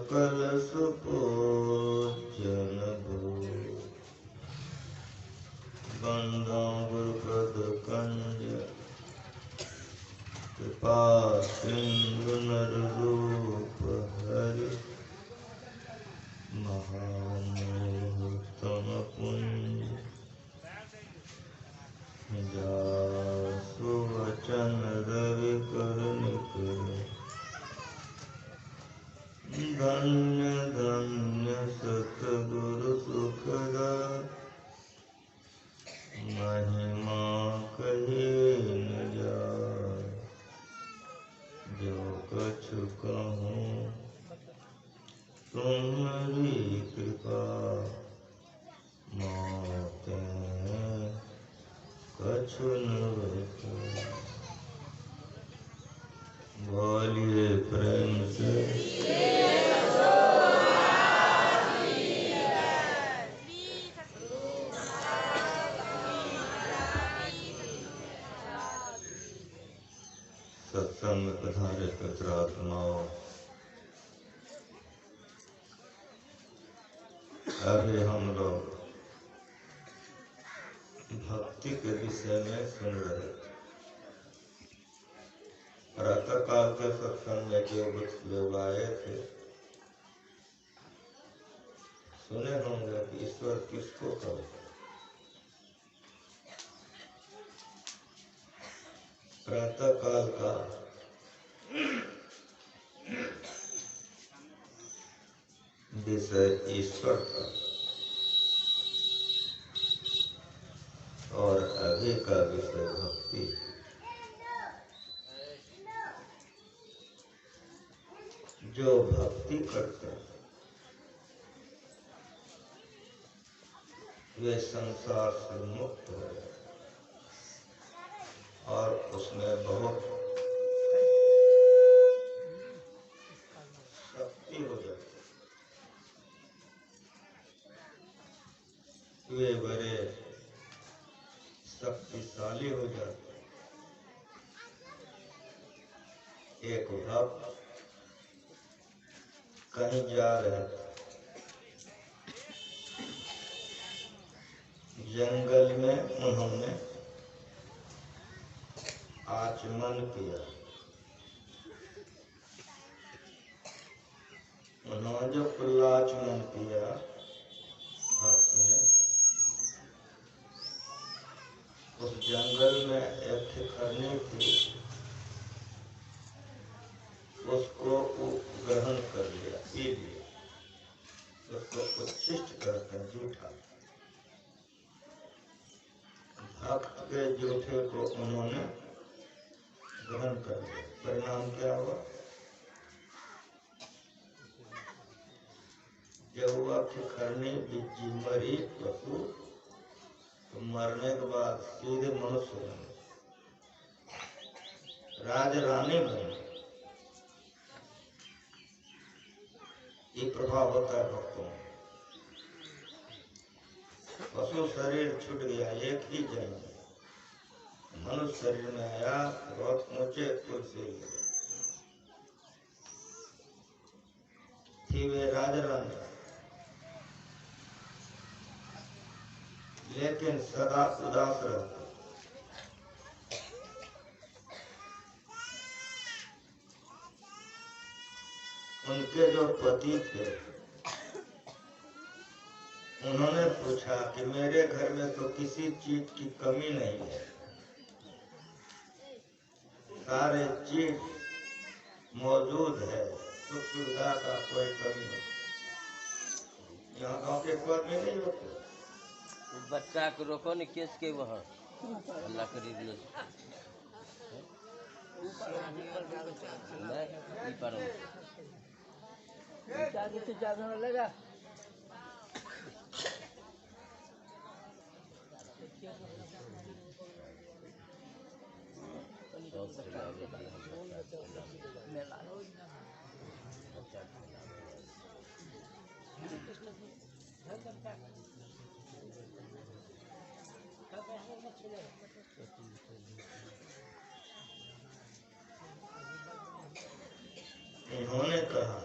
सकल सुपूजन भूप बंदो गुरुपद कंज कृपा सिंधु नररूप हरि महामोहतम पुंज जासु वचन रवि कर निकर धन्य धन्य सतगुरु सुखदाय महिमा कहे न जाय जो कछु कहूँ तुम्हारी कृपा मोते कछु न बता। बोलिए प्रेम से सत्संग में पधारे पवित्र आत्माओं, अभी हम लोग भक्ति के विषय में सुन रहे थे। प्रातः काल के सत्संग में जो लोग आए थे सुने होंगे कि ईश्वर किसको कहते। प्रातः काल का विषय ईश्वर का और अभी का विषय भक्ति। जो भक्ति करते हैं वे संसार से मुक्त हो जाते और उसमें बहुत शक्ति हो जाती। वे बड़े शक्तिशाली हो जाते। एक भक्त कहीं जा रहे थे, जंगल में उन्होंने आचमन किया। उन्होंने जो कुल्लाचमन किया भक्त ने, उस जंगल में एक खरनी थी, उसको ग्रहण कर लिया, पी लिया। उसको उच्छिष्ट करते हैं, जूठा। भक्त के जूठे को उन्होंने ग्रहण कर लिया। परिणाम क्या हुआ? जब हुआ कि खरनी बिज्जी मरी पशु, तो मरने के बाद सीधे मनुष्य बने, राज रानी बने। ये प्रभाव होता है भक्तों में। पशु शरीर छूट गया, एक ही जन्म मनुष्य शरीर में आया, बहुत ऊंचे कुल से थी वे राज रानी, लेकिन सदा उदास रहते। उनके जो पति थे उन्होंने पूछा कि मेरे घर में तो किसी चीज की कमी नहीं है, सारे चीज मौजूद है, सुख सुविधा का कोई कमी नहीं। यहाँ गाँव के स्वर में नहीं होते। बच्चा को रोको न, केस के वहाँ अल्लाह करीब नहीं लगा। उन्होंने कहा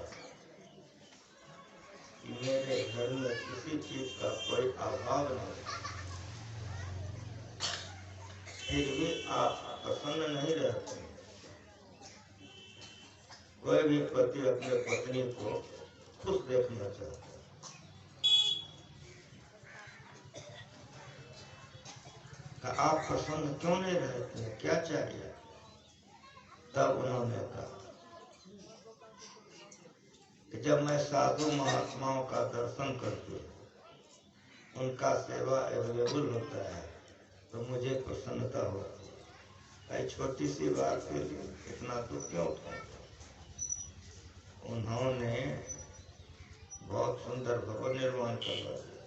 घर में किसी चीज का कोई अभाव नहीं, फिर भी आप प्रसन्न नहीं रहते। कोई भी पति अपने पत्नी को खुश देखना चाहता है। आप प्रसन्न क्यों नहीं रहते हैं, क्या चाहिए? तब उन्होंने कहा कि जब मैं साधु महात्माओं का दर्शन करती हूँ, उनका सेवा अवेलेबल होता है, तो मुझे प्रसन्नता होती है। छोटी सी बात के लिए इतना दुख क्यों उठाते? उन्होंने बहुत सुंदर भवन निर्माण करवा दिया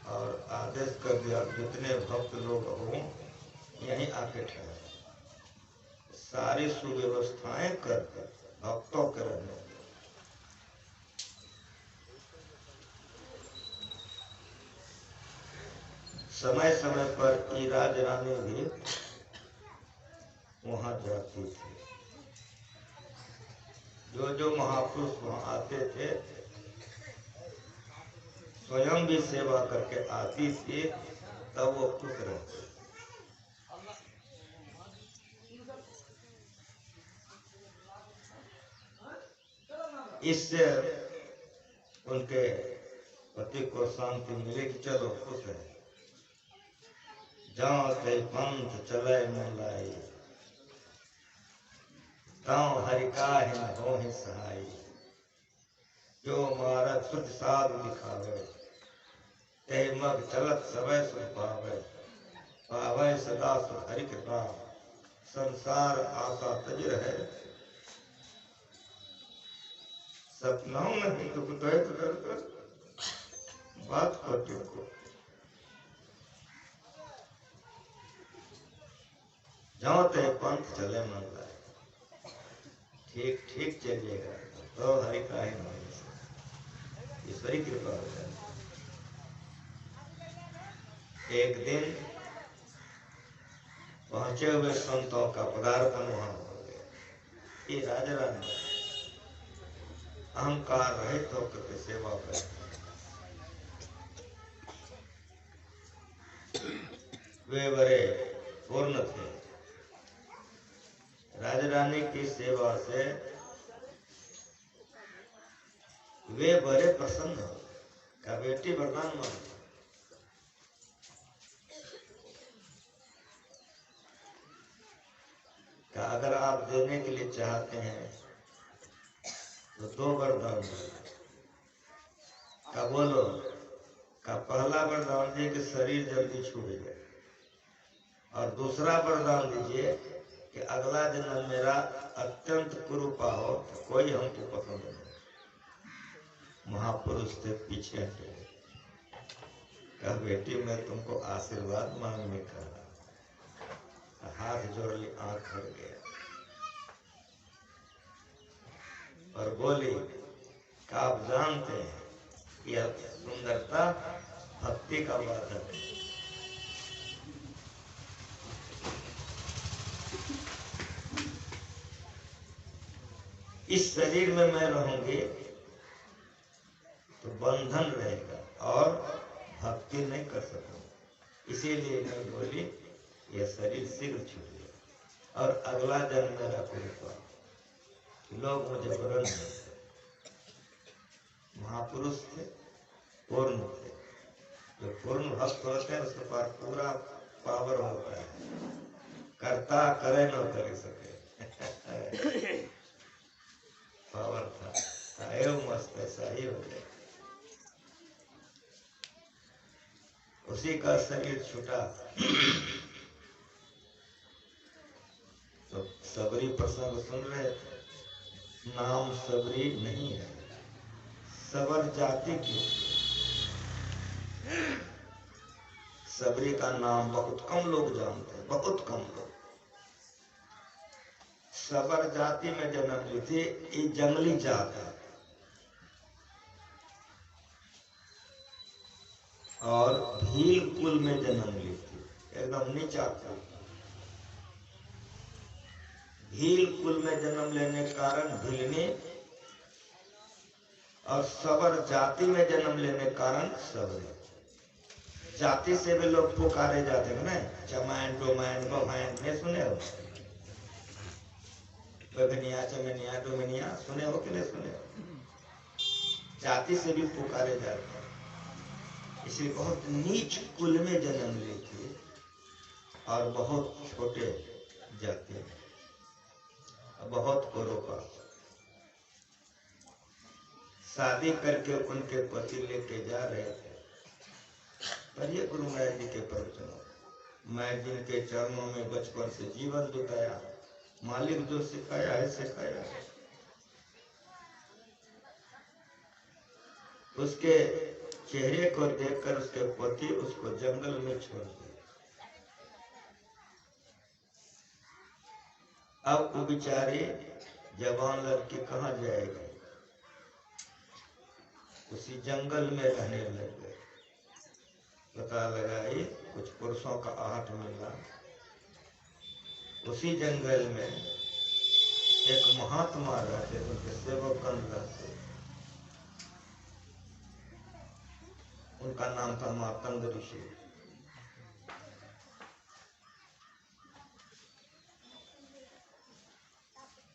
और आदेश कर दिया, जितने भक्त लोग हों यहीं आके ठहरे। सारी सुव्यवस्थाएं करके भक्तों के रहने। समय समय पर ये राजरानी भी वहां जाती थी। जो महापुरुष वहां आते थे, स्वयं भी सेवा करके आती थी, तब वो खुश रहते। इससे उनके पति को शांति मिले कि चलो खुश है। जहाँ ते पंथ चले मलाई, ताऊ हरिकाहि न होहि सहाय। जो मारग सुध साधु दिखावे, ते मग चलत सबय सुख पावे। पावे सदा सुख हरि कृपा, संसार आशा तज रहे। सपनाओं में भी दुख दैत कर बात करते को। जहाँ ते पंथ चले मन लाए, ठीक ठीक चलिएगा तो हरि का ही नाम, ईश्वरी कृपा हो जाए। एक दिन पहुंचे हुए संतों का पदार्पण वहां हो गया। ये राजा रानी अहंकार रहित होकर के सेवा करते, वे बड़े पूर्ण थे। राजा रानी की सेवा से वे बड़े प्रसन्न हो। का बेटी वरदान मांगी, का अगर आप देने के लिए चाहते हैं तो 2 वरदान दीजिए। का बोलो? का पहला वरदान दीजिए कि शरीर जल्दी छूट जाए, और दूसरा वरदान दीजिए कि अगला जन्म मेरा अत्यंत कुरूपा हो, तो कोई हमको पसंद नहीं। महापुरुष से पीछे हटे। कहा बेटी मैं तुमको आशीर्वाद मांगने का, हाथ जोड़ ली, आंख भर गया और बोली कि आप जानते हैं कि यह सुंदरता भक्ति का बाधक है। इस शरीर में मैं रहूंगी तो बंधन रहेगा और भक्ति नहीं कर सकूंगा। इसीलिए मैं बोली यह शरीर शीघ्र छूट गया और अगला जन्म मेरा कृपा। लोग मुझे वरण देते। महापुरुष थे, पूर्ण थे। जो पूर्ण भक्त होते हैं उसके पास पूरा पावर होता है, करता करे न कर सके। पावर था एवं मस्त ऐसा ही हो गया। उसी का शरीर छूटा तो सबरी प्रसंग सुन रहे थे। नाम सबरी नहीं है, सबर जाति की। सबरी का नाम बहुत कम लोग जानते हैं, बहुत कम लोग। सबर जाति में जन्म ली थी। ये जंगली जात है और भील कुल में जन्म ली थी, एकदम नीचा कुल। भील कुल में जन्म लेने के कारण भीलनी और सबर जाति में जन्म लेने के कारण सबरी, जाति से भी लोग पुकारे जाते हैं ना, चमैन डोमैन बमैन, नहीं सुने हो? बभनिया चमनिया डोमनिया सुने हो कि नहीं सुने हो? जाति से भी पुकारे जाते हैं, इसलिए बहुत नीच कुल में जन्म लेते और बहुत छोटे जाति में, बहुत को रोका। शादी करके उनके पति लेके जा रहे थे, पर ये गुरु महाराज जी के प्रवचनों, मैं जिनके चरणों में बचपन से जीवन बिताया, मालिक जो सिखाया है सिखाया है, उसके चेहरे को देखकर उसके पति उसको जंगल में छोड़ दिए। अब वो बेचारी जवान लड़की कहाँ जाएगी, उसी जंगल में रहने लग गए। पता लगाई कुछ पुरुषों का आहट मिला, उसी जंगल में एक महात्मा रहते, उनके सेवकगण रहते, उनका नाम था मातंग ऋषि।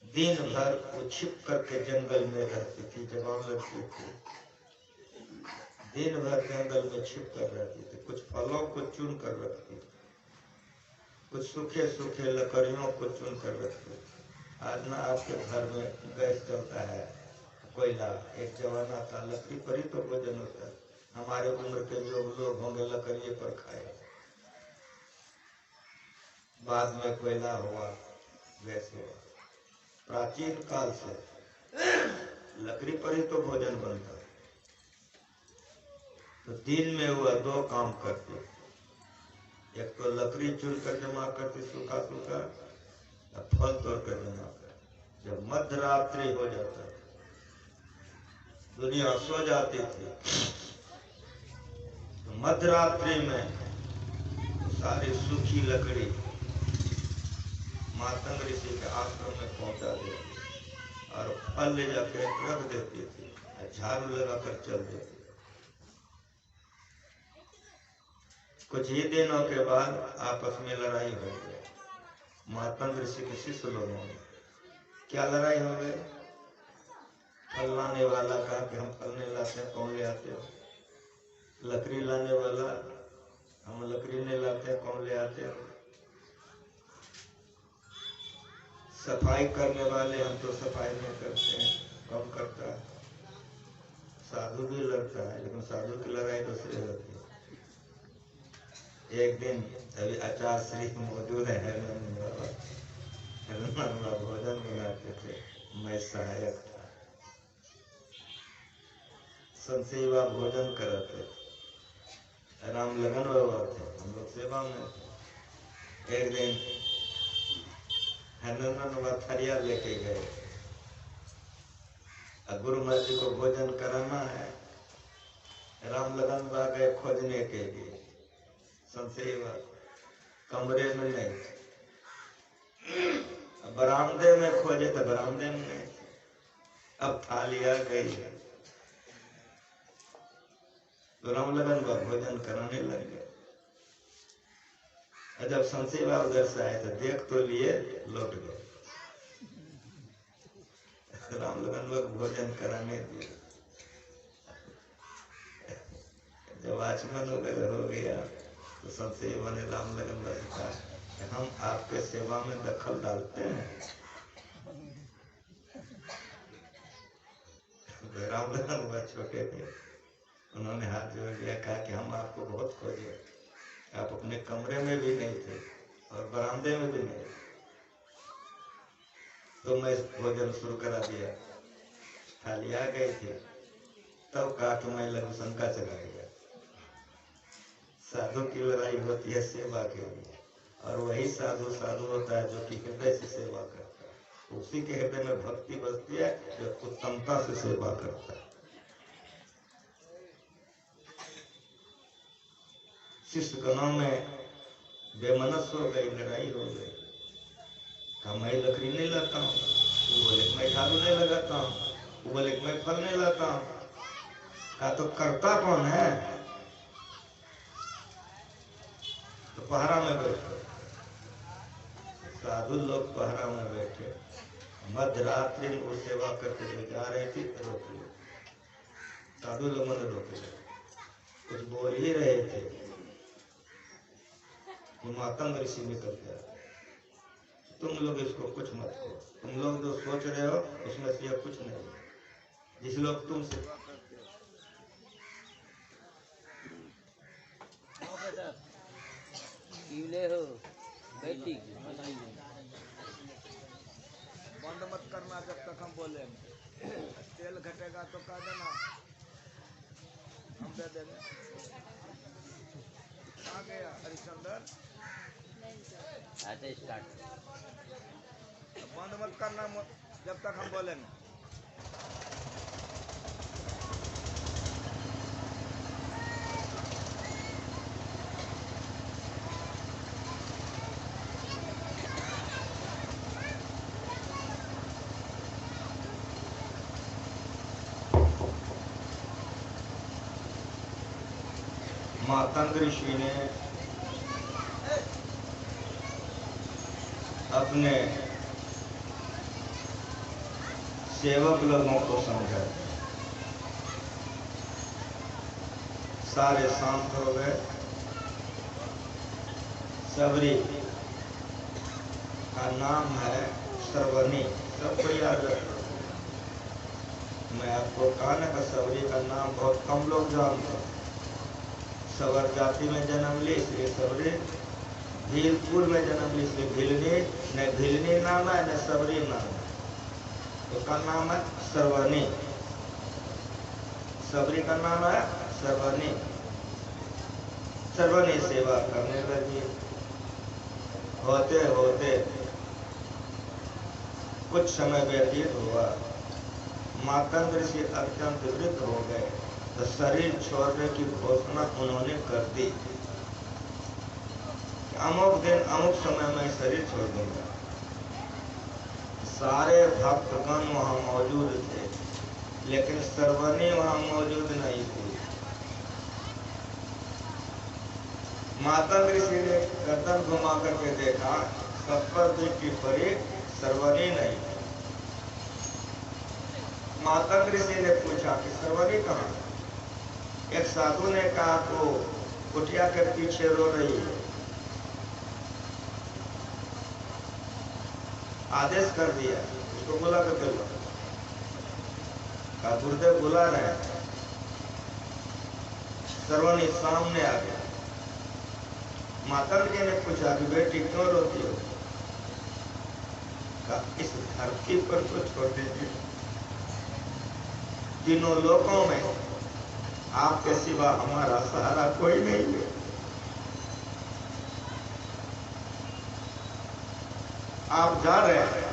दिन भर वो छिप करके जंगल में रहती थी, जवान लड़की थी, दिन भर जंगल में छिप कर रहती थी, कुछ फलों को चुन कर रखती, कुछ सूखे सूखे लकड़ियों को चुन कर रखती। आज ना आपके घर में गैस चलता है, कोयला, एक जमाना था लकड़ी पर ही तो भोजन होता है। हमारे उम्र के जो लोग होंगे लकड़िए पर खाए, बाद में कोयला हुआ, गैस हुआ। प्राचीन काल से लकड़ी पर ही तो भोजन बनता। तो दिन में वह दो काम करते, एक तो लकड़ी चुन कर जमा करते सूखा सूखा, फल तोड़ कर जमा कर। जब मध्य रात्रि हो जाता, दुनिया सो जाती थी, तो मध्य रात्रि में सारी सूखी लकड़ी मातंग ऋषि के आश्रम में पहुंचा देती और फल ले जाकर रख देती थी, झाड़ू लगाकर चल देती। कुछ ही दिनों के बाद आपस में लड़ाई हो गई, मातंग ऋषि के शिष्य लोगों में। क्या लड़ाई हो गई? फल लाने वाला कहा कि हम फल नहीं लाते हैं, कौन ले आते हो? लकड़ी लाने वाला, हम लकड़ी नहीं लाते हैं, कौन ले आते हो? सफाई करने वाले, हम तो सफाई नहीं करते हैं, कौन करता है? साधु भी लड़ता है, लेकिन साधु की लड़ाई दूसरी होती है। एक दिन अभी आचार्य श्री मौजूद है, भोजन बनाते थे, मैं सहायक था, संसेवा भोजन कराते, राम लगन बाबा थे, हम लोग सेवा में थे। एक दिन हनुमान थरिया लेके गए, गुरु महाराज जी को भोजन कराना है, राम लगन बा गए खोजने के लिए, संसेवा कमरे में नहीं, बरामदे में खोजे तो बरामदे में नहीं, अब थाली आ गई है, तो राम लगन बा भोजन कराने लग गए। जब संसेवा उधर से आए तो देख तो लिए, लौट गए। राम लगन बा भोजन कराने दिए। जब आचमन वगैरह हो गया तो संसेवा ने राम लगन बा से कहा, हम आपके सेवा में दखल डालते हैं? राम लगन बा छोटे थे, उन्होंने हाथ जोड़ दिया, कहा कि हम आपको बहुत खोजे, आप अपने कमरे में भी नहीं थे और बरामदे में भी नहीं, तो मैं भोजन शुरू करा दिया, थाली आ गई थी, तब कहा कि मैं लघु शंका चला गया। साधु की लड़ाई होती है सेवा के लिए, और वही साधु साधु होता है जो कि हृदय से सेवा करता है, उसी के हृदय में भक्ति बसती है जो उत्तमता से सेवा करता है। शिष्य गणों में बेमनस हो गई, लड़ाई हो गई, कहा मैं लकड़ी नहीं लाता हूँ, वो बोले मैं झाड़ू नहीं लगाता हूँ, वो बोले मैं फल नहीं लाता हूँ, का तो करता कौन है? तो पहरा में बैठो। साधु लोग पहरा में बैठे, मध्य रात्रि में वो सेवा करते हुए जा रहे थे तो रोक लिया। साधु लोगों ने रोक लिया, कुछ बोल ही रहे थे कि मातंग ऋषि निकल गया, तुम लोग इसको कुछ मत करो, तुम लोग जो सोच रहे हो उसमें से यह कुछ नहीं। जिस लोग तुम सेवा करते हो बैठी बंद मत करना जब तक हम बोले। तेल घटेगा तो कह देना, हम दे देंगे। आ गया हरिश्चंद्र, आते स्टार्ट। बंद मत करना जब तक हम बोलेंगे। मातंग ऋषि ने अपने सेवक लोगों को समझा, सारे शांत हो गए। सबरी का नाम है श्रवणी, सबको याद रखो। मैं आपको कहा ना कि सबरी का नाम बहुत कम लोग जानते हैं। सवर जाति में जन्म ली इसलिए सबरी, भीलपुर में जन्म ली इसलिए भिलनी, न भिलनी नाम है न सबरी नाम है, उसका नाम है श्रवणी। सबरी का नाम है श्रवणी। श्रवणी सेवा करने लगी। होते होते कुछ समय व्यतीत हुआ, मातंग ऋषि अत्यंत वृद्ध हो गए तो शरीर छोड़ने की घोषणा उन्होंने कर दी। अमुक दिन अमुक समय में शरीर छोड़ दूंगा। सारे भक्तगण वहां मौजूद थे, लेकिन श्रवणी वहां मौजूद नहीं थी। मातंग ऋषि ने गर्दन घुमा करके देखा, सब पर दृष्टि पड़ी, श्रवणी नहीं। मातंग ऋषि ने पूछा कि श्रवणी कहाँ? एक साधु ने कहा को कुटिया के पीछे रो रही है। आदेश कर दिया उसको बुला कर लो। का गुरुदेव बुला रहे हैं। श्रवणी सामने आ गया। मातंग जी ने पूछा कि बेटी क्यों रोती हो? का इस धरती पर तो छोड़ दीजिए, तीनों लोकों में आपके सिवा हमारा सहारा कोई नहीं है। आप जा रहे हैं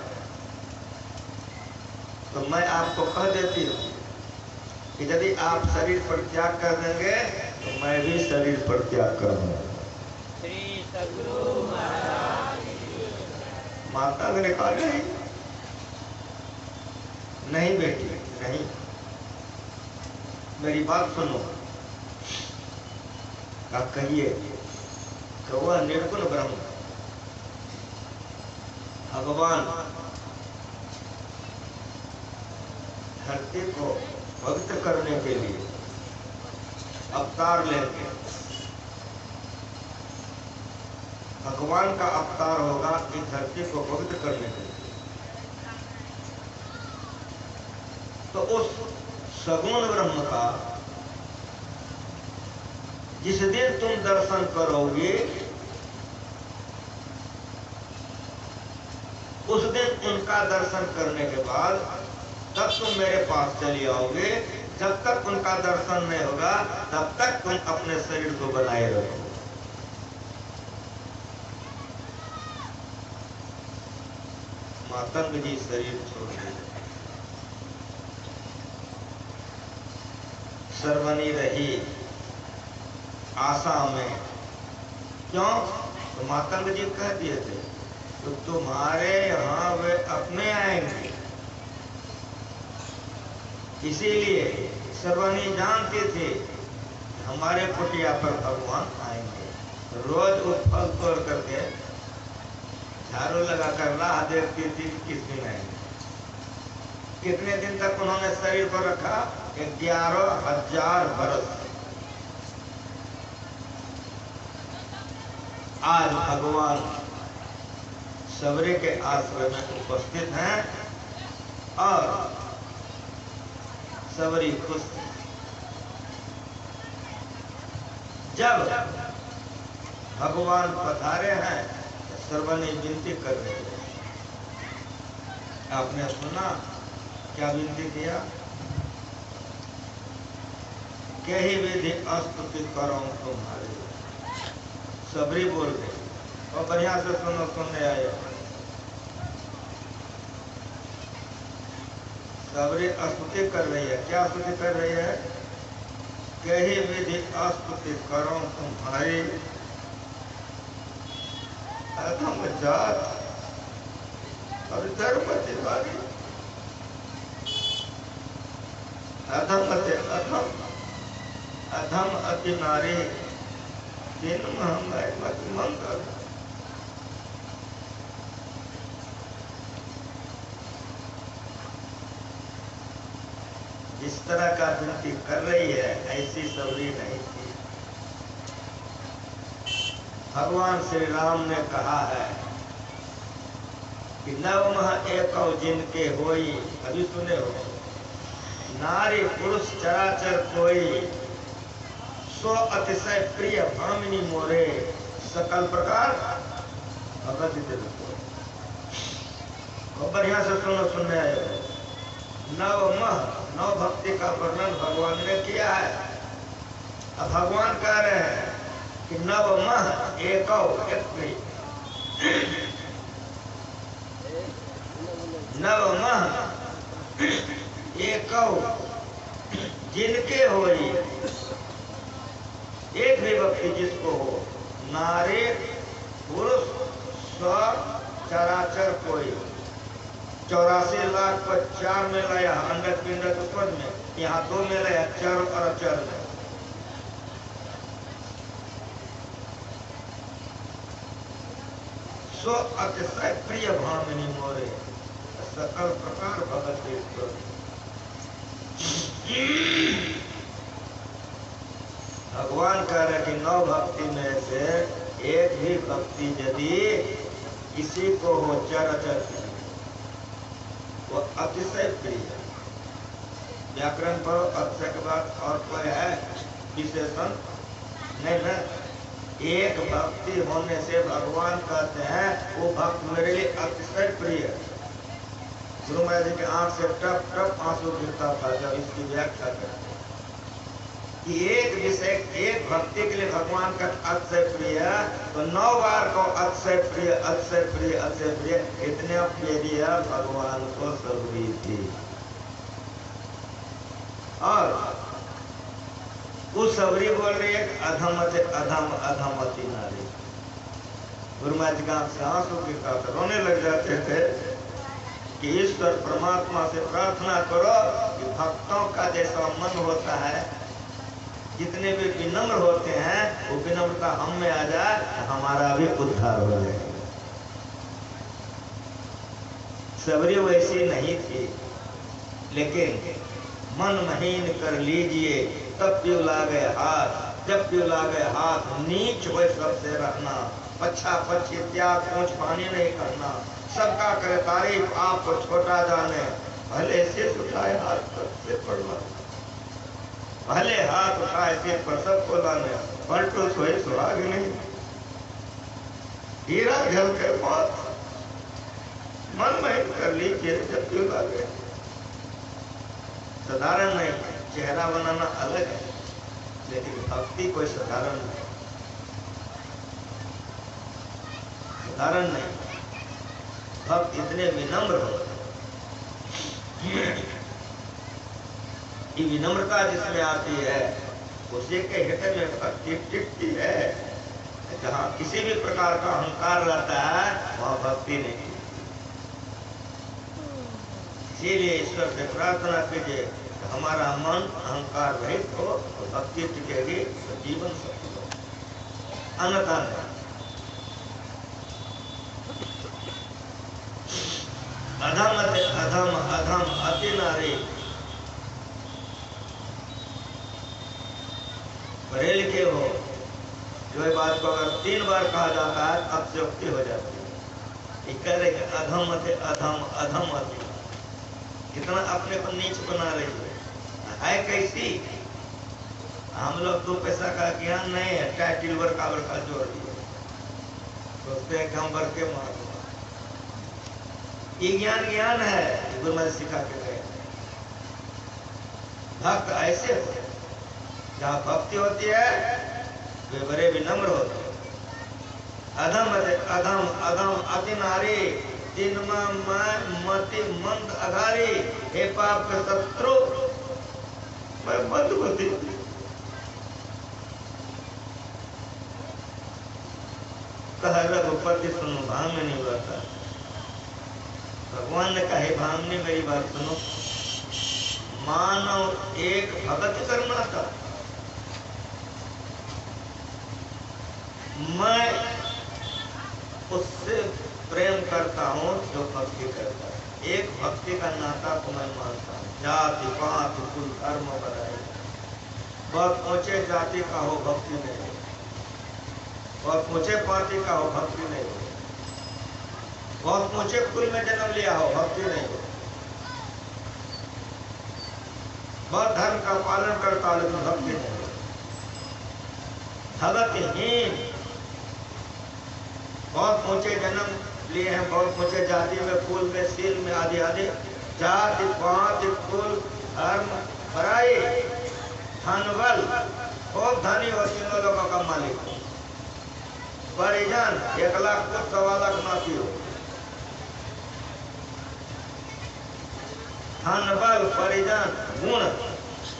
तो मैं आपको कह देती हूँ कि यदि आप शरीर पर त्याग कर देंगे तो मैं भी शरीर पर त्याग करूंगा। श्री सद्गुरु महाराज। माता ने कहा नहीं बेटी नहीं, मेरी बात सुनो। का कहिए कि वह निर्गुण ब्रह्म भगवान धरती को पवित्र करने के लिए अवतार लेंगे। भगवान का अवतार होगा इस धरती को पवित्र करने के लिए। तो उस सगुण ब्रह्म का जिस दिन तुम दर्शन करोगे उस दिन उनका दर्शन करने के बाद तब तुम मेरे पास चली आओगे। जब तक उनका दर्शन नहीं होगा तब तक तुम अपने शरीर को बनाए रखो। मातंग जी शरीर छोड़ दिए। श्रवणी रही आशा में। क्यों? तो मातंग जी कह दिए थे तो तुम्हारे यहाँ वे अपने आएंगे, इसीलिए सर्वनी जानती थी हमारे कुटिया पर भगवान आएंगे, रोज वो फल तोड़ करके झाड़ू लगाकर राह देखती थी किस दिन आएंगे। कितने दिन तक उन्होंने शरीर को रखा? 11,000 बरस। आज भगवान सबरी के आश्रम में उपस्थित हैं और सबरी खुश है। जब भगवान पधारे हैं तो सर्वनी विनती कर रहे हैं। आपने सुना क्या विनती किया? कही विधि स्तुति करो तुम्हारी। सबरी बोल रहे और बढ़िया से सुनो, सुनने आए। सबरी स्तुति कर रही है। क्या स्तुति कर रही है? कही विधि स्तुति करो तुम्हारी, अधम जात और धर्मति वाली। अधम अति अधम, अधम अति नारी, दिन महंगाई मत मंगल। जिस तरह का विनती कर रही है ऐसी सबरी नहीं थी। भगवान श्री राम ने कहा है कि नवमः एकौ जिनके होई, अभी सुने हो, नारी पुरुष चराचर कोई, सो अतिशय प्रिय भामिनी मोरे, सकल प्रकार भगत दिल को। बढ़िया से सुनो, सुनने आए। नवमः, नव भक्ति का वर्णन भगवान ने किया है। अब भगवान कह रहे हैं कि नवमः एकौ, नवमः एकौ जिनके होई, एक भी भक्ति जिसको हो, नारी पुरुष स्व चराचर कोई। 84 लाख पर 4 में लाया, अंडक पिंडक पद में, यहाँ 2 में लाया, चर और अचर में। सो अतिशय प्रिय भामिनी मोरे, सकल प्रकार भगत देव। भगवान कह रहे कि 9 भक्ति में से एक भी भक्ति यदि किसी को हो चराचर, वो अतिशय प्रिय है। व्याकरण पर अतिशय के बाद और कोई है विशेषण नहीं ना। एक भक्ति होने से भगवान कहते हैं वो भक्त मेरे लिए अतिशय प्रिय है। गुरु महाराज जी के आंख से टप टप आंसू गिरता था जब इसकी व्याख्या करते कि एक विषय, एक भक्ति के लिए भगवान का अतिशय प्रिय, तो 9 बार को अतिशय प्रिय, अतिशय प्रिय, अतिशय प्रिय, इतने प्रिय भगवान को सबरी थी। और उस सबरी बोल रही है अधमति अधम, अधमति नारी। गुरु महाराज जी से आंसू गिरता था, रोने लग जाते थे कि ईश्वर परमात्मा से प्रार्थना करो कि भक्तों का जैसा मन होता है, जितने भी विनम्र होते हैं वो विनम्रता हम में आ जाए तो हमारा भी उद्धार हो जाएगा। सबरी वैसी नहीं थी, लेकिन मन महीन कर लीजिए तब प्यू लागे हाथ, जब प्यू लागे हाथ नीच हो सबसे रहना, पच्छा पच्छी त्याग पहुंच पानी नहीं करना, सबका करे तारीफ आपको छोटा जाने, भले सिर उठाए हाथ पर सिर पड़ना, भले हाथ उठाए सिर पर सबको लाने, पलटो सोए सुहाग नहीं, हीरा झल के मौत, मन महीन कर लीजिए जब प्यू लागे। साधारण नहीं, चेहरा बनाना अलग है, लेकिन भक्ति कोई साधारण नहीं, साधारण नहीं। भक्त इतने विनम्र हो, ये विनम्रता जिसमें आती है उसी के हृदय में भक्ति टिकती है। जहाँ किसी भी प्रकार का अहंकार रहता है वहाँ भक्ति नहीं। इसीलिए ईश्वर से प्रार्थना कीजिए हमारा मन अहंकार रहित हो तो भक्ति टिकेगी, तो जीवन सफल हो, अन्यथा नहीं। अधम अति अधम, अधम अति नारी। पढ़े लिखे हो, जो ये बात को अगर 3 बार कहा जाता है अत्युक्ति हो जाती है। कह रहे कि अधम अति अधम, अधम अति, कितना अपने को नीच बना रही है कैसी। हम लोग 2 पैसा का ज्ञान नहीं है, टाइटिल वर्का वर्का जोड़ दिए, सोचते हैं कि हम वर्ग के मार। ये ज्ञान ज्ञान है, गुरु महाराज सिखा के गए। भक्त ऐसे हो, जहाँ भक्ति होती है वे बड़े विनम्र होते हैं। अधम अधम अधम अति नारी, जिनमा मति मंद अघारी, हे पाप के शत्रु मैं बंद होती। कहा रघुपति सुनो, भाव में नहीं बता। भगवान ने कहे भाव ने मेरी बात सुनो, मानव एक भगत करना था, मैं उससे प्रेम करता हूँ जो भक्ति करता है। एक भक्ति का नाता को मैं मानता हूँ। जाति पात कुल धर्म बधाई, बहुत ऊंचे जाति का हो भक्ति नहीं हो, बहुत ऊंचे पार्टी का हो भक्ति नहीं हो, बहुत ऊंचे कुल में जन्म लिया हो भक्ति नहीं हो, बहुत धर्म का पालन करता हो लेकिन भक्ति नहीं हो, भगतहीन। बहुत ऊंचे जन्म लिए हैं, बहुत ऊंचे जाति में, कुल में, सील में, आदि आदि, जाति पात कुल धर्म बड़ाई, धन बल, खूब धनी हो, तीनों लोगों का मालिक हो, परिजन 1 लाख को 1.25 लाख नाती हो, धन बल परिजन गुण,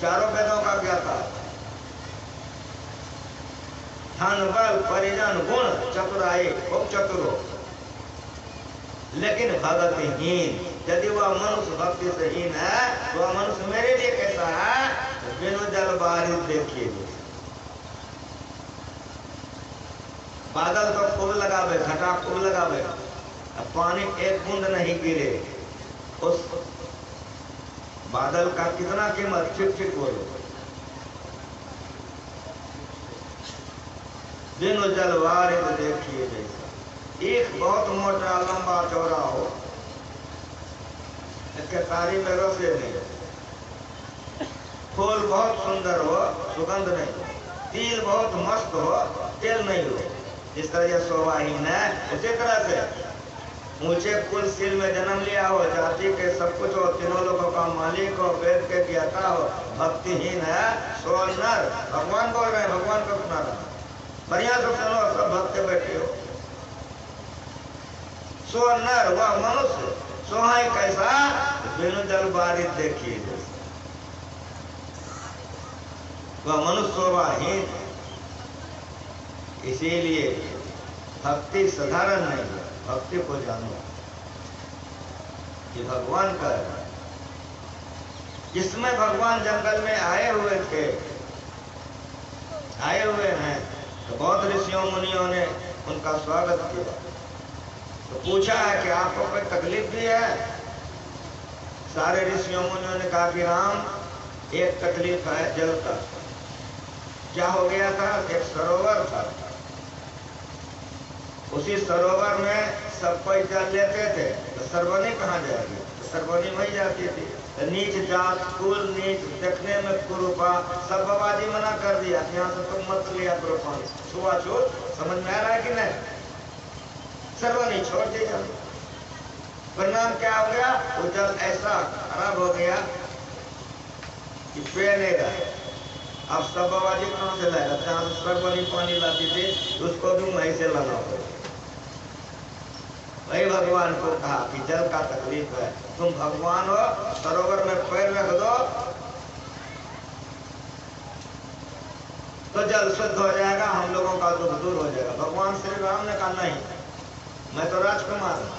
चारों वेदों का ज्ञाता, धन बल परिजन गुण चतुराई, खूब चतुर हो, लेकिन भगतहीन। यदि वह मनुष्य भक्ति से हीन है तो वह मनुष्य मेरे लिए कैसा है, तो बिनु जल बारिश देखिए। बादल तो खूब लगावे, घटा खूब लगावे, पानी एक बूंद नहीं गिरे, उस बादल का कितना कीमत, छिट छिट बोलो। बिनु जल बारिश देखिए जैसा। एक बहुत मोटा लंबा चौड़ा हो, इसके तारी में रसे नहीं, फूल बहुत सुंदर हो, सुगंध नहीं हो, तिल बहुत मस्त हो, तेल नहीं हो, इस तरह यह शोभाहीन है। उसी तरह से ऊंचे कुल सील में जन्म लिया हो, जाति के सब कुछ हो, तीनों लोगों का मालिक हो, वेद के ज्ञाता हो, भक्तिहीन है, सो नर। भगवान बोल रहे हैं, भगवान का सुना रहा, बढ़िया से सुनो, सब भक्त बैठे हो। सो नर, वह मनुष्य, सोहाई कैसा, बिनु जल बारिश देखिए जैसा। वह मनुष्य शोभाहीन। इसीलिए भक्ति साधारण नहीं है, भक्ति को जानो कि भगवान का है। जिसमें भगवान जंगल में आए हुए थे, आए हुए हैं, तो बहुत ऋषियों मुनियों ने उनका स्वागत किया। तो पूछा है कि आपको कोई तकलीफ भी है? सारे ऋषियों मुनियों ने कहा कि राम, एक तकलीफ है जल का। क्या हो गया था? एक सरोवर था, उसी सरोवर में सब कोई जल लेते थे, तो सरवनी कहाँ जाएगी? तो सरवनी वही जाती थी। तो नीच जात कुल नीच देखने में कुरूपा, सब बाबाजी मना कर दिया, यहाँ से तुम मत लिया करो पानी, छुआछूत। समझ में आ रहा है कि नहीं? सरवनी छोड़ दिया। परिणाम क्या हो गया? वो जल ऐसा खराब हो गया कि पीनेगा। अब सब बाबाजी कहाँ से लाएगा? जहाँ से सरवनी पानी लाती थी उसको भी वहीं से लाना पड़ेगा। वही भगवान को कहा कि जल का तकलीफ है, तुम भगवान हो, सरोवर में पैर रख दो तो जल शुद्ध हो जाएगा, हम लोगों का दुख दूर हो जाएगा। भगवान श्री राम ने कहा नहीं, मैं तो राजकुमार हूं,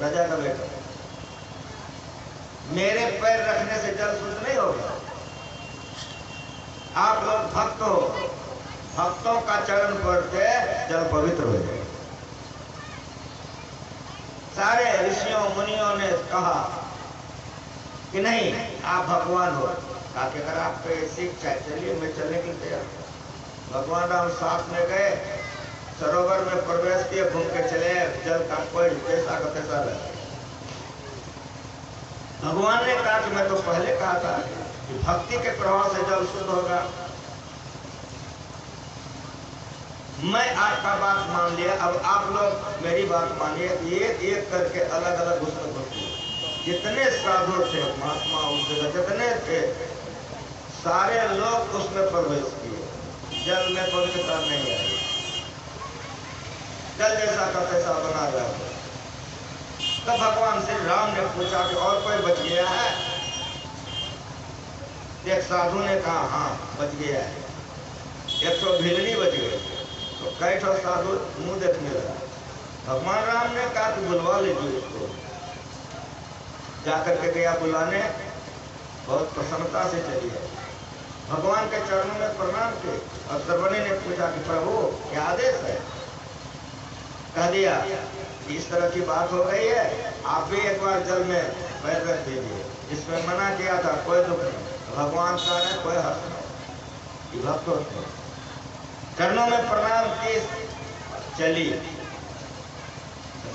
राजा का बेटा, मेरे पैर रखने से जल शुद्ध नहीं होगा। आप लोग भक्त हो, भक्तों का चरण पड़ते जल पवित्र हो जाए। सारे ऋषियों मुनियों ने कहा कि नहीं आप भगवान हो। ताकि अगर आपको सीख चाहे चलिए मैं चलने के लिए तैयार। भगवान राम साथ में गए, सरोवर में प्रवेश किए, घूम के चले, जल का कोई जैसा का तैसा लगे। भगवान ने कहा कि मैं तो पहले कहा था कि भक्ति के प्रभाव से जल शुद्ध होगा। मैं आपका बात मान लिया, अब आप लोग मेरी बात मानिए। एक एक करके अलग अलग उसमें घुसे। जितने साधु थे महात्मा उस जगह जितने थे, सारे लोग उसमें प्रवेश किए। जल में पवित्रता नहीं आई, जल जैसा का तैसा बना रहा। तब भगवान श्री राम ने पूछा कि और कोई बच गया है? एक साधु ने कहा हाँ बच गया है, 100 भिलनी बच गए। तो कई ठो साधु मुंह देखने लगा। भगवान राम ने कहा कि बुलवा लीजिए इसको। जाकर के गया बुलाने, बहुत प्रसन्नता से चली है। भगवान के चरणों में प्रणाम किए और सर्वणी ने पूछा कि प्रभु क्या आदेश है? कह दिया इस तरह की बात हो गई है, आप भी एक बार जल में पैर रख दीजिए। जिसमें मना किया था कोई दुख नहीं, भगवान का है कोई हर्ष नहीं। भक्त होते हैं। चरणों में प्रणाम की, चली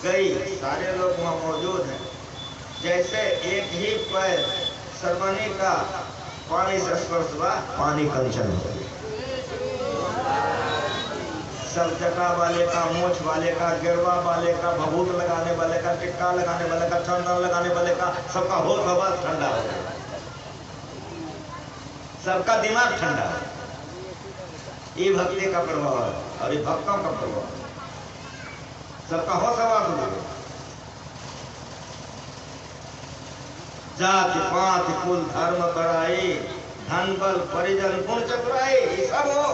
गई। सारे लोग वहां मौजूद हैं। जैसे एक ही पैर सर्वनी का पानी से स्पर्श हुआ, पानी कंचन हो गया। सब जटा वाले का, मोछ वाले का, गिरवा वाले का, भभूत लगाने वाले का, टिक्का लगाने वाले का, चंदन लगाने वाले का, सबका होश हवास ठंडा हो गया। सबका दिमाग ठंडा है। ये भक्ति का प्रभाव है और ये भक्तों का प्रभाव है। सबका होश हवास हो गया। जाति पात कुल धर्म बड़ाई, धन बल परिजन गुण चतुराई, ये सब हो।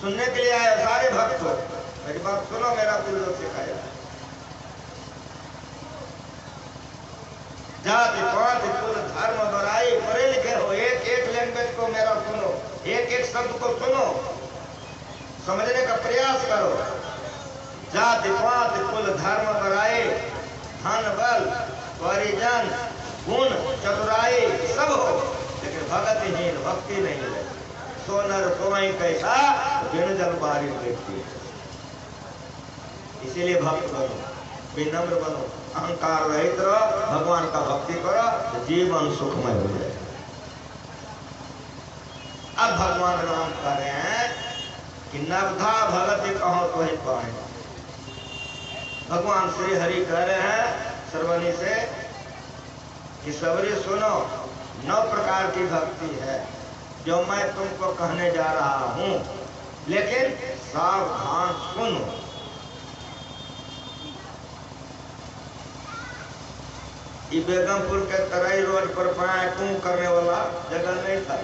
सुनने के लिए आए सारे भक्त हो। मेरी बात सुनो, मेरा दिल जो सिखाया। जाति पात कुल धर्म बड़ाई, पढ़े लिखे हो, एक एक लैंग्वेज को मेरा सुनो, एक एक शब्द को सुनो, समझने का प्रयास करो। जाति पात कुल धर्म बड़ाई, धन बल परिजन गुण चतुराई सब हो, लेकिन भगतहीन भक्ति नहीं है। सोनर सोई कैसा बिन जल बारी व्यक्ति। इसीलिए भक्त बनो, विनम्र बनो, अहंकार रहित रहो, भगवान का भक्ति करो तो जीवन सुखमय हो जाए। अब भगवान राम कह रहे हैं कि नवधा भगति कहो तो ही पाए। भगवान श्री हरि कह रहे हैं सर्वनी से कि सबरी सुनो, 9 प्रकार की भक्ति है जो मैं तुमको कहने जा रहा हूं, लेकिन सावधान सुनो। ये बेगमपुर के तराई रोड पर पाया टू करने वाला जगह नहीं था।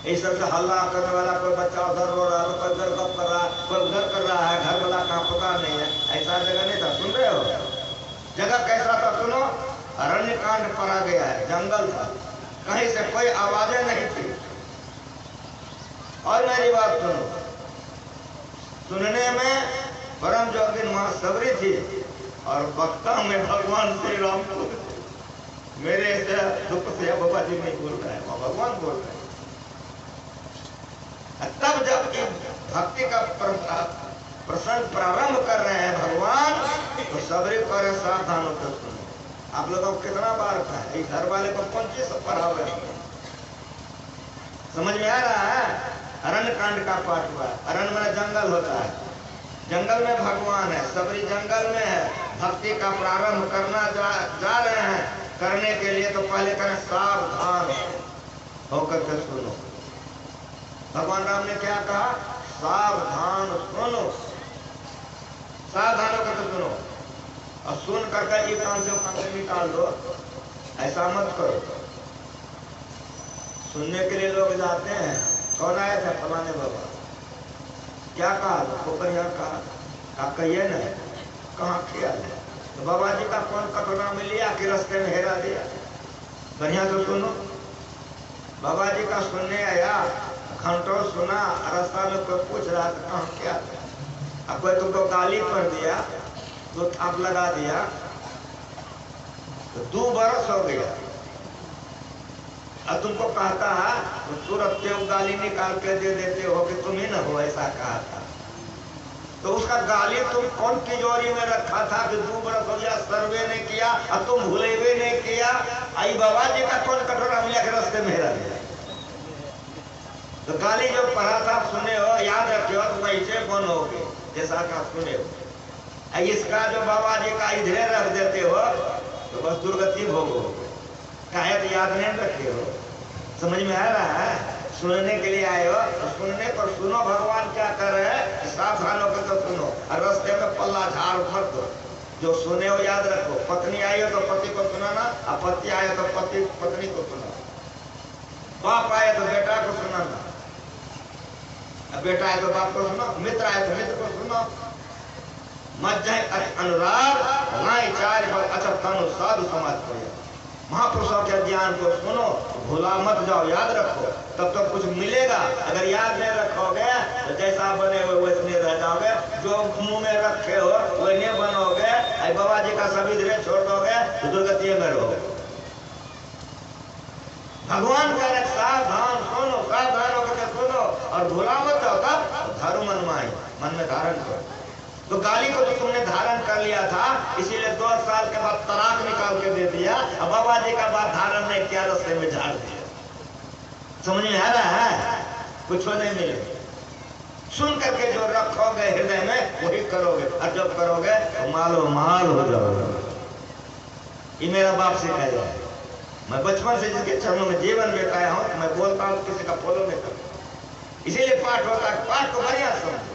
इस सबसे हल्ला करने वाला कोई बच्चा उधर रो रहा है, कोई उधर गप कर रहा है, कोई उधर कर रहा है, घर वाला कहाँ पता नहीं है, ऐसा जगह नहीं था। सुन रहे हो? जगह कैसा था सुनो, अरण्य कांड पड़ा गया है, जंगल था, कहीं से कोई आवाजें नहीं थी। और मेरी बात सुनो, सुनने में परम जोगिन मां सबरी थी और वक्ता में भगवान श्री राम को। मेरे से दुख से बाबा जी नहीं बोल रहे हैं, भगवान बोल रहे हैं। तब जब भक्ति का प्रसंग प्रारंभ कर रहे हैं भगवान, तो सबरी पर सावधान होकर सुनो। आप लोगों को कितना बार कहा है, घर वाले को कौन चीज पढ़ा हुआ है? समझ में आ रहा है? अरण्य कांड का पाठ हुआ। अरण्य में जंगल होता है, जंगल में भगवान है, सबरी जंगल में है। भक्ति का प्रारंभ करना जा रहे हैं, करने के लिए तो पहले करें सावधान होकर के सुनो। भगवान राम ने क्या कहा? सावधान सुनो, सावधान होकर के सुनो। और सुन करके एक कान से कान से निकाल दो, ऐसा मत करो। सुनने के लिए लोग जाते हैं, कौन आया था? फलाने बाबा। क्या कहा? ऊपर यहाँ कहा, कहिए ना, कहाँ ख्याल है? तो बाबा जी का कौन कटोरा में लिया कि रास्ते में हेरा दिया? बढ़िया तो सुनो, बाबा जी का सुनने आया, घंटों सुना, रास्ता में कोई पूछ रहा था कहाँ क्या, अब कोई तुमको गाली कर दिया, तो थाप लगा दिया, तो 2 बरस हो गया, अब तुमको कहता है तो तुरंत गाली निकाल के दे देते हो कि तुम ही न हो, ऐसा कहा था। तो उसका गाली तुम कौन तिजोरी में रखा था कि 2 बरस हो गया, सर्वे नहीं किया और तुम भूले भी नहीं किया? आई बाबा जी का कौन कटोरा मिला के रास्ते में हेरा दिया? तो गाली जो पढ़ा था सुने हो, याद रखे हो, तो वैसे बनोगे जैसा का सुने हो। इसका जो बाबा जी का इधर रख देते हो तो बस दुर्गति भोगोगे। काहे तो याद नहीं रखे हो? समझ में आ रहा है? सुनने के लिए आए हो तो सुनने पर सुनो, भगवान क्या कर रहे हैं, सावधान होकर तो सुनो और रास्ते में पल्ला झाड़ मत दो। जो सुने हो याद रखो, पत्नी आई हो तो पति को सुनाना, और पति आए तो पति पत्नी को सुनाना, बाप आए तो बेटा को सुनाना, बेटा आए तो बाप को सुनो, मित्र आए तो मित्र को सुनो। मत जाए अनुराग नाई चार अच्छा तनु साधु समाज को। महापुरुषों के ज्ञान को सुनो, भूला मत जाओ, याद रखो, तब तो कुछ मिलेगा। अगर याद नहीं रखोगे तो जैसा बने हुए वैसे रह जाओगे, जो मुंह में रखे हो वही बनोगे। बाबा जी का सभी धीरे छोड़ दोगे तो दुर्गति में रहोगे। भगवान कह रहे सावधान सुनो, सावधान होकर सुनो और भूला मत जाओ, तब धर्म मनमाई मन में धारण करो। तो गाली को तो तुमने धारण कर लिया था, इसीलिए 2 साल के बाद तलाक निकाल के दे दिया, अब बाबा जी का बात धारण नहीं किया, रास्ते में झाड़ दिया। समझ में आ रहा है? कुछ नहीं मिले। सुन करके जो रखोगे हृदय में वही करोगे, और जब करोगे तो मालो माल हो जाओगे। ये मेरा बाप सिखाया है। मैं बचपन से जिसके चरणों में जीवन बिताया हूं, तो मैं बोलता हूं किसी का फॉलो नहीं करता। इसीलिए पाठ होता है, पाठ को बढ़िया समझो।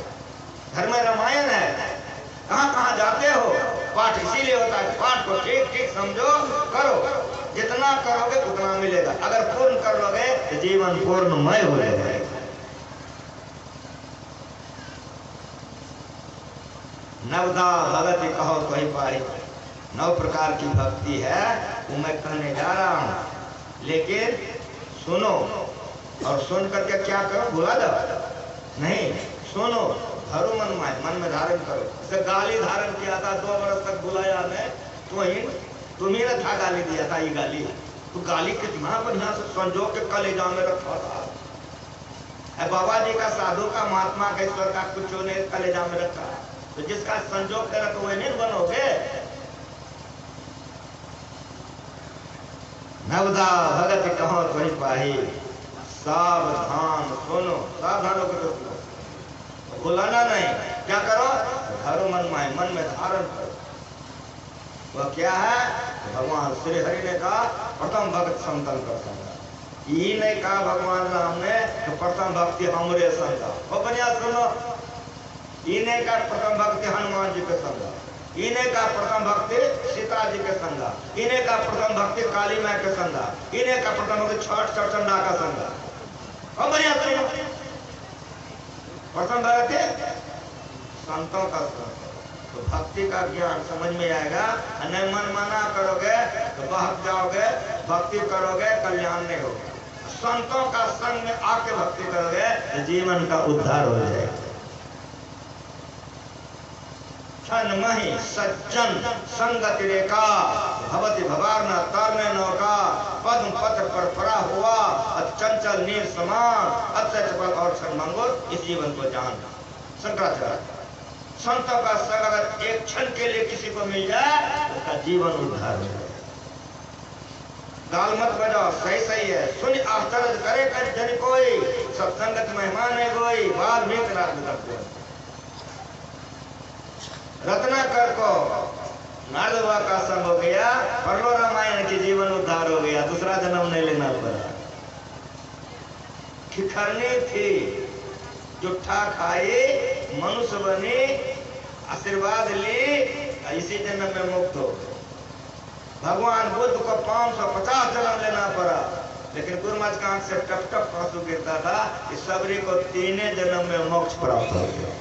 घर में रामायण है, कहाँ कहाँ जाते हो, पाठ इसीलिए होता है। पाठ को ठीक ठीक समझो, करो, जितना करोगे उतना मिलेगा। अगर पूर्ण कर लोगे तो जीवन पूर्णमय हो जाएगा। नवदा भगति कहो तो ही पारी। 9 प्रकार की भक्ति है, वो मैं कहने जा रहा हूं, लेकिन सुनो और सुन करके क्या करो, भुला जाओ नहीं, सुनो, धरो मन में, मन में धारण करो। जैसे गाली धारण किया था 2 बरस तक बुलाया मैं, तुम्ही ने था गाली दिया था, ये गाली तो गाली कितना बढ़िया से संजो के कलेजा में रखा था। बाबा जी का, साधु का, महात्मा का, ईश्वर का कुछ ने कलेजा में रखा, तो जिसका संजोग के रखो वही नहीं बनोगे। नवदा भगत कहो तो ही पाही, सावधान सुनो, सावधान होकर सुनो, भुलाना नहीं। क्या करो, धरो मन में, मन में धारण करो। वह क्या है, भगवान श्री हरि ने कहा प्रथम भक्त संतन कर संगा। ये नहीं कहा भगवान राम ने तो प्रथम भक्ति हमरे संगा। वो बढ़िया सुनो, ये नहीं कहा प्रथम भक्ति हनुमान जी के संगा, ये नहीं कहा प्रथम भक्ति सीता जी के संगा, ये नहीं कहा प्रथम भक्ति काली माँ के संगा, ये नहीं कहा प्रथम भक्ति छठ चरचंडा का संगा। वो बढ़िया सुनो, प्रथम भक्ति संतों का संग। तो भक्ति का ज्ञान समझ में आएगा। नहीं मन माना करोगे तो बहक जाओगे, भक्ति करोगे कल्याण नहीं होगा। संतों का संग में आके भक्ति करोगे तो जीवन का उद्धार हो जाएगा। क्षण मही सज्जन संगति रेखा भवति भवारना तरने नौका, पद्म पत्र पर पड़ा हुआ चंचल नीर समान अत्यच बल और मंगोल। इस जीवन को जान शंकराचार्य, संतों का संग अगर एक क्षण के लिए किसी को मिल जाए उसका जीवन उद्धार हो जाए। गाल मत बजाओ, सही सही है, सुन आश्चर्य करे कर जन कोई, सत्संगत मेहमान है कोई, बाल में रत्नाकर को नारदवा का संग हो गया, परलो रामायण के जीवन उद्धार हो गया, दूसरा जन्म नहीं लेना पड़ा। खिखरनी थी, जुट्ठा खाई, मनुष्य बनी, आशीर्वाद ली, इसी जन्म में मुक्त हो। भगवान बुद्ध को 550 जन्म लेना पड़ा, लेकिन गुरु महाराज का आंख से टप टप आंसू गिरता था। इस सबरी को 3 जन्म में मोक्ष प्राप्त हो गया।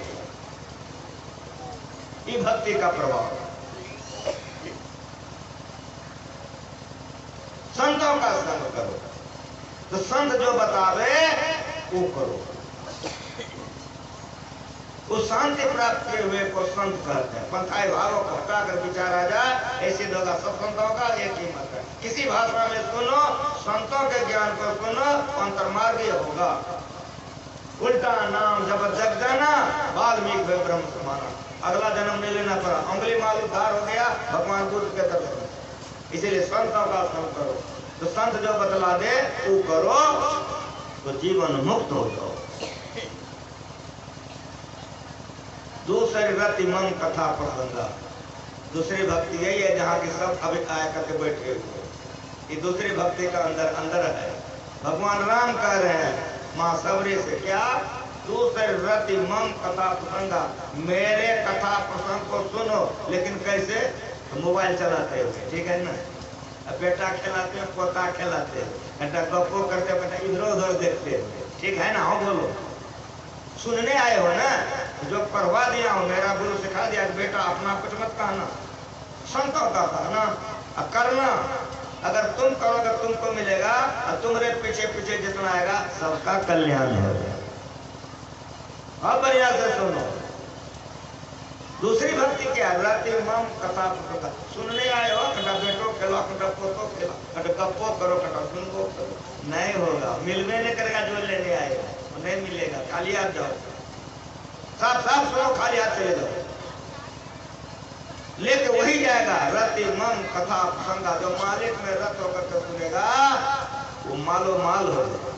ये भक्ति का प्रभाव। संतों का संग करो। तो संत जो बतावे वो करो। उस शांति प्राप्त किए हुए को संत कहते हैं। पंथाई भावों को हटाकर विचार आ जाए, ऐसे होगा सब संतों का एक ही मत है। किसी भाषा में सुनो, संतों के ज्ञान को सुनो, अंतर्मार्गीय होगा। उल्टा नाम जब जग जाना, वाल्मीकि ब्रह्म समाना, अगला जन्म नहीं लेना पड़ा, अंगुली माल उद्धार हो गया भगवान बुद्ध के दर्शन। इसीलिए संतों का संग करो। तो संत जो बतला दे वो करो, तो जीवन मुक्त हो जाओ। दूसरी रति मन कथा प्रसंगा, दूसरी भक्ति यही है जहाँ की सब अभी आय करके बैठे हुए। ये दूसरी भक्ति का अंदर अंदर है। भगवान राम कह रहे हैं माँ सबरी से, क्या दूसरी रति मन कथा प्रसंगा, मेरे कथा प्रसंग को सुनो, लेकिन कैसे? तो मोबाइल चलाते हुए, ठीक है ना? बेटा खिलाते हैं, पोता खिलाते हैं, बेटा गप्पो करते, बेटा इधर उधर देखते हैं, ठीक है ना? हाँ बोलो, सुनने आए हो ना? जो पढ़वा दिया हो, मेरा गुरु सिखा दिया कि बेटा अपना कुछ मत कहना, संतों का कहना करना। अगर तुम करोगे तुमको मिलेगा, और तुम्हारे पीछे पीछे जितना आएगा सबका कल्याण होगा। अब बढ़िया से सुनो, दूसरी भक्ति क्या है? रति मम कथा प्रसंगा, सुनने आए हो, कटा बेटो खेलो, कटा पोतो खेलो, कटा गप्पो करो, कटा सुनको करो, नहीं होगा, मिलवे नहीं करेगा। जो लेने आए हो नहीं मिलेगा, खाली हाथ जाओ, साफ साफ सुनो, खाली हाथ चले जाओ, लेके वही जाएगा। रति मम कथा प्रसंगा, जो मालिक में रत होकर के सुनेगा वो मालो माल हो जाए,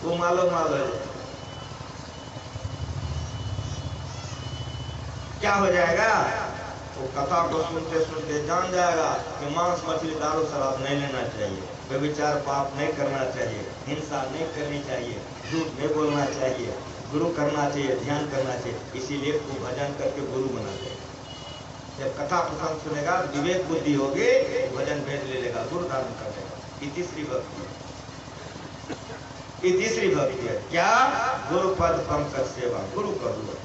वो मालो माल हो जाए। क्या हो जाएगा? वो कथा को सुनते सुनते जान जाएगा कि मांस मछली दारू शराब नहीं लेना चाहिए, व्यभिचार पाप नहीं करना चाहिए, हिंसा नहीं करनी चाहिए, झूठ नहीं बोलना चाहिए, गुरु करना चाहिए, ध्यान करना चाहिए। इसीलिए वो भजन करके गुरु बनाते हैं। जब कथा प्रसंग सुनेगा, विवेक बुद्धि होगी, भजन भेज ले लेगा, गुरु धारण कर लेगा। ये तीसरी भक्ति है, ये तीसरी भक्ति है। क्या? गुरु पद पंकज सेवा, गुरु कर लो।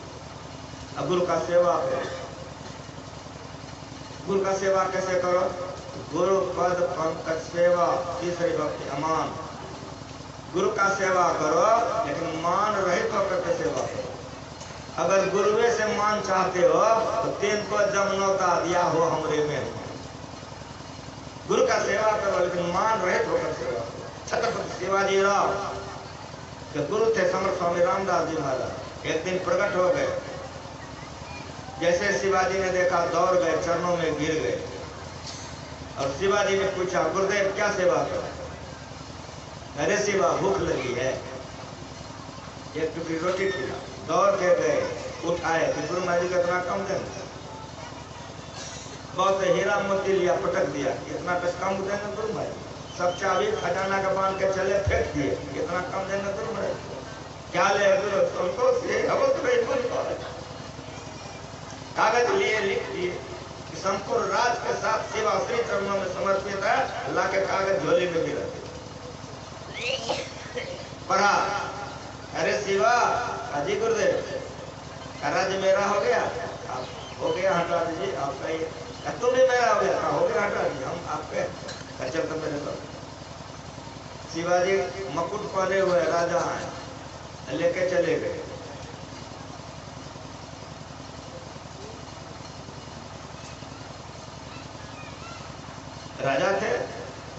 अब गुरु का सेवा करो। गुरु का सेवा कैसे करो? गुरु पद पंकज सेवा, तीसरी भक्ति अमान। गुरु का सेवा करो, लेकिन मान रहित होकर के सेवा करो। अगर गुरुवे से मान चाहते हो तो तेन को जमनौता दिया हो हमरे में। गुरु का सेवा करो, लेकिन मान रहित होकर सेवा करो। छत्रपति शिवाजी राव के गुरु थे समर्थ स्वामी रामदास जी महाराज। एक दिन प्रकट हो गए, जैसे शिवाजी ने देखा दौड़ गए, चरणों में गिर गए, और शिवाजी ने पूछा, गुरुदेव क्या सेवा करो? अरे शिवा भूख लगी है, एक टुकड़ी रोटी खिला। दौड़ के गए, उठाए कि गुरु महाराज का इतना कम देंगे? बहुत हीरा मोती लिया, पटक दिया, इतना कुछ कम देंगे गुरु महाराज? सब चाबी खजाना का बांध के चले, फेंक दिए, इतना कम देंगे गुरु महाराज? क्या ले गुरु? कागज लिए, लिख दिए कि संपूर्ण राज के साथ सेवा श्री चरणों में समर्पित है। अल्लाह के कागज झोली में भी रहते। पढ़ा, अरे शिवा अजी गुरुदेव राज्य मेरा हो गया? हो गया, हटा दीजिए। आपका ये तुम भी मेरा हो गया? हो गया, हटा दीजिए। हम आपके चल तो मेरे तो। शिवाजी मकुट पहने हुए राजा हैं, लेके चले गए। राजा थे,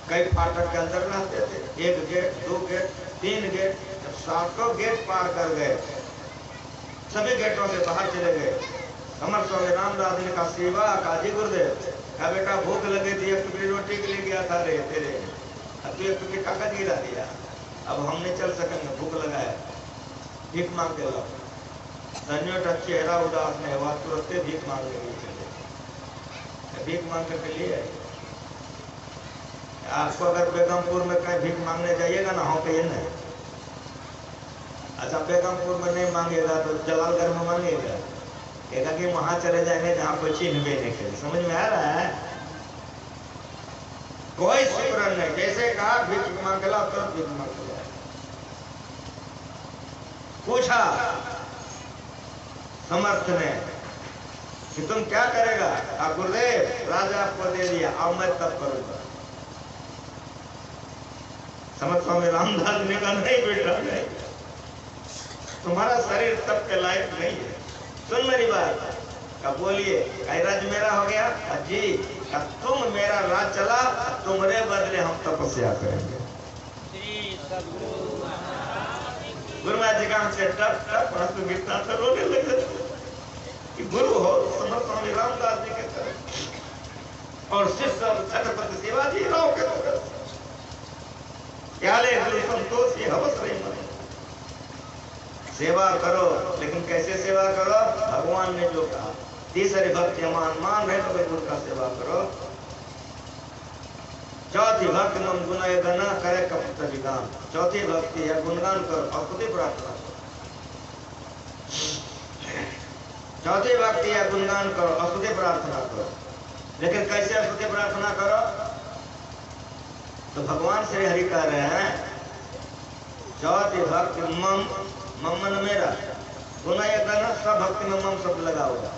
कई फाटक के अंदर रहते थे, एक गेट, दो गेट, तीन गेट, जब 700 गेट पार कर गए, सभी गेटों से बाहर चले गए। समर्थ स्वामी रामदास ने कहा, सेवा काजी गुरुदेव, क्या बेटा भूख लगी थी, एक टुकड़ी रोटी के लिए गया था रे तेरे, अब तू एक टुकड़ी कागज गिरा दिया, अब हम नहीं चल सकेंगे, भूख लगा है, भीख मांग के लो। धन्योट चेहरा उदास नहीं हुआ, तुरंत भीख मांग ले चले। भीख मांग के लिए आपको अगर बेगमपुर में कहीं भीख मांगने जाइएगा ना, हो कहिए नहीं। अच्छा, बेगमपुर में नहीं मांगेगा तो जलालगढ़ में मांगेगा, कहेगा कि वहां चले जाएंगे जहां कोई चिन्ह नहीं करे। समझ में आ रहा है? कोई सिमरन नहीं, जैसे कहा भीख मांग ला, तुरंत भीख मांग लिया। पूछा समर्थ ने कि तुम क्या करेगा? गुरुदेव राजा आपको दे दिया, अब मैं तब करूंगा। समझ स्वामी रामदास ने कहा नहीं बेटा नहीं, तुम्हारा शरीर तब के लायक नहीं है। सुन मेरी बात। कब बोलिए राज मेरा हो गया जी। तुम मेरा राज चला, तुम्हारे बदले हम तपस्या करेंगे। गुरु महाराज जी का हमसे टप टप आंसू गिरता था, रोने लगे कि गुरु हो समर्थ स्वामी रामदास जी के तरह और शिष्य छत्रपति शिवाजी राव के तरह प्याले गुरु संतोष की हवस रही मन। सेवा करो, लेकिन कैसे सेवा करो? भगवान ने जो कहा। तीसरी भक्ति मान रहे तो गुरु का सेवा करो। चौथी भक्ति मन गुण गना करे कपट विगान। चौथी भक्ति है गुणगान करो और स्तुति प्रार्थना करो। चौथी भक्ति है गुणगान करो और स्तुति प्रार्थना करो। लेकिन कैसे स्तुति प्रार्थना करो? तो भगवान श्री हरि कह रहे हैं चौथी भक्ति मम मन मेरा गुण गना, सब भक्ति में मम शब्द लगा होगा।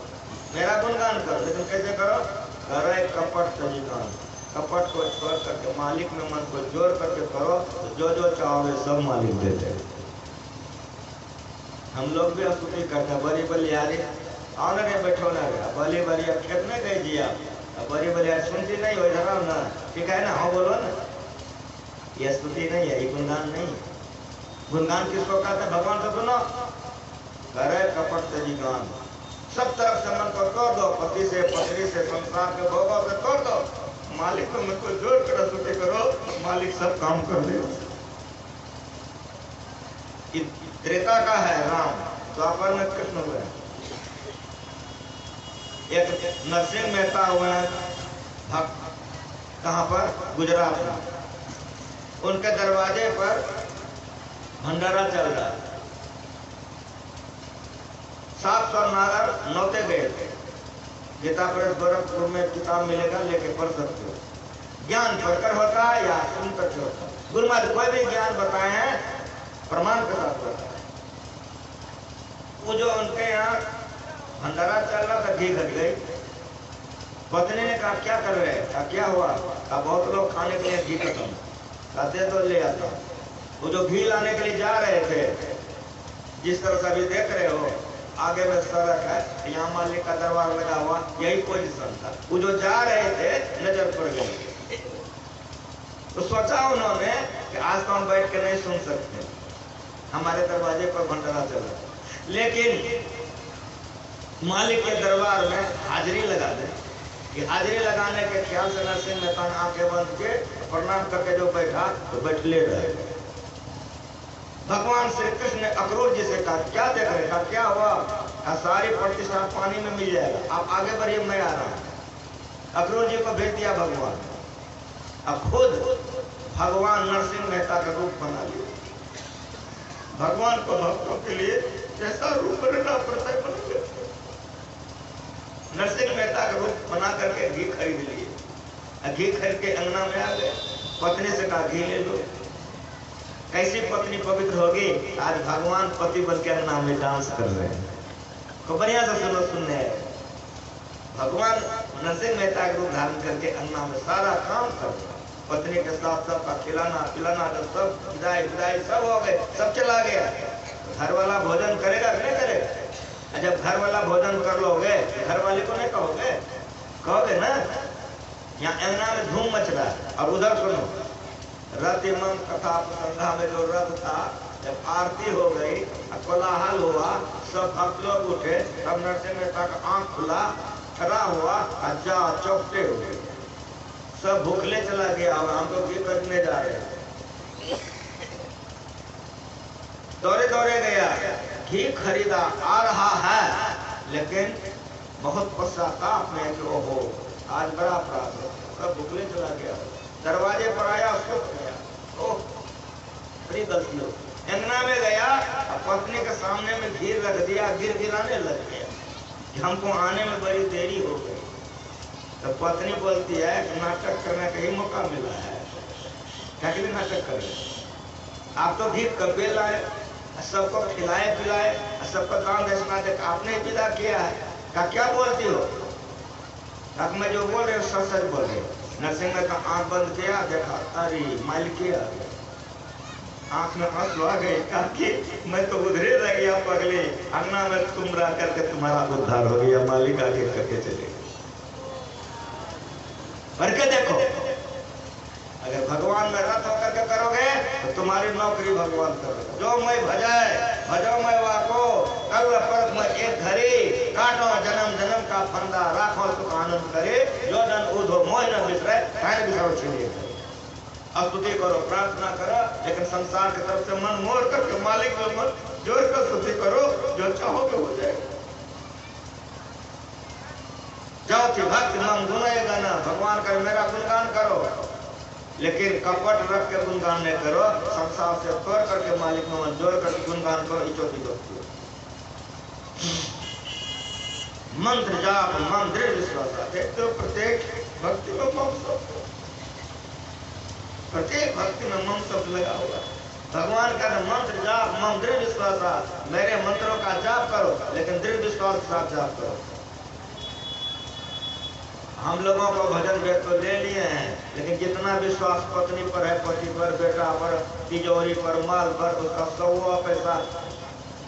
मेरा गुणगान करो, लेकिन कैसे करो? करे कपट विगान। कपट को छोड़ करके मालिक में मन को जोड़ करके करो, तो जो जो चाहोगे सब मालिक देते हैं। हम लोग भी स्तुति करते हैं। बड़ी बलियारी आने नहीं बैठो ना गया, बली बलिया खेत में गई जी आप, बड़ी बलियारी सुनती नहीं हो इधर आओ ना, ठीक है ना? हाँ बोलो ना। ये स्तुति नहीं है, ये गुणगान नहीं है। गुणगान किसको कहते हैं? भगवान से सुनो। करे कपट से विगान, सब तरफ से मन को तोड़ दो, पति से पत्नी से संसार के भोगों से तोड़ दो, मालिक को मन को जोड़ कर स्तुति करो, मालिक सब काम कर दे। त्रेता का है राम, द्वापर में कृष्ण हुए। एक नरसिंह मेहता हुए भक्त, कहाँ पर? गुजरात में। उनके दरवाजे पर भंडारा चल रहा है। 700 नागर नौते गए थे। गीता प्रेस गोरखपुर में किताब मिलेगा, लेके पढ़ सकते हो। ज्ञान पढ़कर होता है या सुनकर के होता है? गुरु महाराज कोई भी ज्ञान बताए हैं प्रमाण के साथ बताए। वो जो उनके यहाँ भंडारा चल रहा था, घी घट गई। पत्नी ने कहा क्या कर रहे हैं? कहा क्या हुआ? कहा बहुत लोग खाने के लिए घी खत्म। कहते तो ले आता। वो जो घी लाने के लिए जा रहे थे, जिस तरह से अभी देख रहे हो आगे में सड़क है, यहाँ मालिक का दरबार लगा हुआ, यही पोजीशन था। वो जो जा रहे थे नजर पड़ गई। तो सोचा उन्होंने कि आज तो हम बैठ के नहीं सुन सकते, हमारे दरवाजे पर भंडारा चल रहा है, लेकिन मालिक के दरबार में हाजिरी लगा दे। कि हाजिरी लगाने के ख्याल से नरसिंह मेहता ने आंखें बंद के प्रणाम करके जो बैठा तो बैठ ले रहे। भगवान श्री कृष्ण ने अक्रूर जी से कहा क्या देख रहे? कहा क्या हुआ? सारी प्रतिष्ठा पानी में मिल जाएगा, आप आगे बढ़िए, मैं आ रहा हूं। अक्रूर जी को भेज दिया भगवान। अब खुद भगवान नरसिंह मेहता का रूप बना लिया। भगवान को भक्तों के लिए कैसा रूप बनना पड़ता है, बन गया। नरसिंह मेहता का रूप बना करके घी खरीद लिए। घी खरीद के अंगना में आ गए। पत्नी से कहा घी ले लो। कैसी पत्नी पवित्र होगी? आज भगवान पति बन के अंगना में डांस कर रहे हैं। तो बढ़िया से सुनो, सुनने भगवान नरसिंह मेहता का रूप धारण करके अंगना में सारा काम कर रहे। पत्नी के साथ सबका खिलाना पिलाना, जब सब विदाई सब हो गए, सब चला गया। घर वाला भोजन करेगा कि नहीं करेगा? जब घर वाला भोजन कर लोगे, घर वाले को नहीं कहोगे? कहोगे ना। यहाँ अंगना में धूम मच रहा है और उधर सुनो, रथ इमाम कथा प्रसंगा में जो रथ था, जब आरती हो गई, कोलाहल हुआ, सब भक्त लोग उठे, तब नरसिंह मेहता का आंख खुला, खड़ा हुआ, जा चौकटे हो गए। सब भूखले चला गया और हम लोग ये करने जा रहे हैं। दौड़े दौड़े गया, घी खरीदा, आ रहा है, लेकिन बहुत पश्चाताप में कि ओहो आज बड़ा अपराध है, सब भूखले चला गया। दरवाजे पर आया, सुख गया, ओह बड़ी गलती हो। अंगना में गया, पत्नी के सामने में घी रख दिया, गिराने लग गया कि हमको आने में बड़ी देरी हो गई। तो पत्नी बोलती है कि नाटक करने का ही मौका मिला है, क्या के लिए नाटक कर रहे? आप तो घी कब्बे लाए, सबको खिलाए पिलाए, सबको दान दक्षिणा देकर आपने ही विदा किया है। क्या बोलती हो? अब मैं जो बोल रहे हो सच सच बोल रहे हो। नरसिंह का आंख बंद किया, देखा अरे मालिक आ गया। आंख में आंसू आ गए, कहा कि मैं तो उधरे रह गया पगले, अंगना में तुम रह करके तुम्हारा उद्धार हो गया, मालिक आगे करके चले। करके देखो, अगर भगवान में रत होकर के करोगे तो तुम्हारी नौकरी भगवान करेगा। जो मैं भजाए भजो मैं वाको, कल परत में एक घड़ी, काटो जन्म जन्म का फंदा, राखो सुख आनंद करे, जो जन उधो मोह न बिसरे, काहे बिसरो छिड़िए। स्तुति करो, प्रार्थना करो, लेकिन संसार की तरफ से मन मोड़ करके मालिक में मन जोड़ कर स्तुति करो, जो चाहोगे हो जाएगा। जाओ थी भक्ति मम गुनाए गाना, भगवान कर मेरा गुणगान करो, लेकिन कपट रख के गुणगान नहीं करो, संसार से तोड़ करके मालिक में मन जोड़ करके गुणगान करो। इचोटी भक्ति मंत्र जाप मन दृढ़ विश्वास, देखते हो प्रत्येक भक्ति में मम शब्द, प्रत्येक भक्ति में मम शब्द लगा हुआ। भगवान का मंत्र जाप मम दृढ़ विश्वास, मेरे मंत्रों का जाप करो, लेकिन दृढ़ विश्वास के साथ जाप करो। हम लोगों को भजन वेद तो ले लिए हैं, लेकिन जितना विश्वास पत्नी पर है, पति पर, बेटा पर, तिजोरी पर, माल पर, उसका 100 पैसा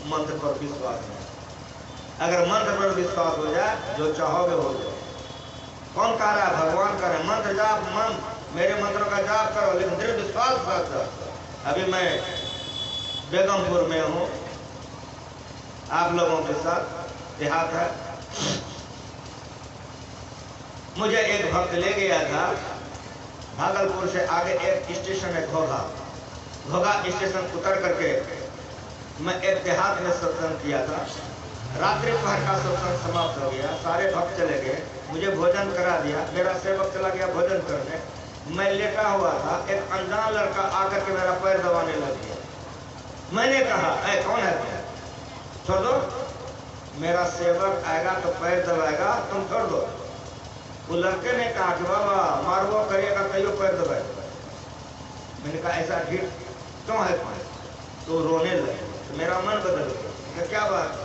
मंत्र पर विश्वास है। अगर मंत्र पर विश्वास हो जाए, जो चाहोगे हो जाए। कौन कह रहा है? भगवान कह रहे हैं मंत्र जाप मन, मेरे मंत्रों का जाप करो, लेकिन दृढ़ विश्वास साथ। अभी मैं बेगमपुर में हूँ, आप लोगों के साथ देहात है। मुझे एक भक्त ले गया था भागलपुर से आगे, एक स्टेशन है घोघा, घोघा स्टेशन उतर करके मैं एक देहात में सत्संग किया था। रात्रि पहर का सत्संग समाप्त हो गया, सारे भक्त चले गए, मुझे भोजन करा दिया, मेरा सेवक चला गया भोजन करने। मैं लेटा हुआ था, एक अनजान लड़का आकर के मेरा पैर दबाने लग गया। मैंने कहा ऐ कौन है तुम, छोड़ दो, मेरा सेवक आएगा तो पैर दबाएगा, तुम छोड़ दो। वो लड़के ने कहा कि बाबा मारवो करिएगा कहियो पैर दबाएगा। मैंने कहा ऐसा ढीठ क्यों है? तो रोने लगे, तो मेरा मन बदल गया। क्या बात?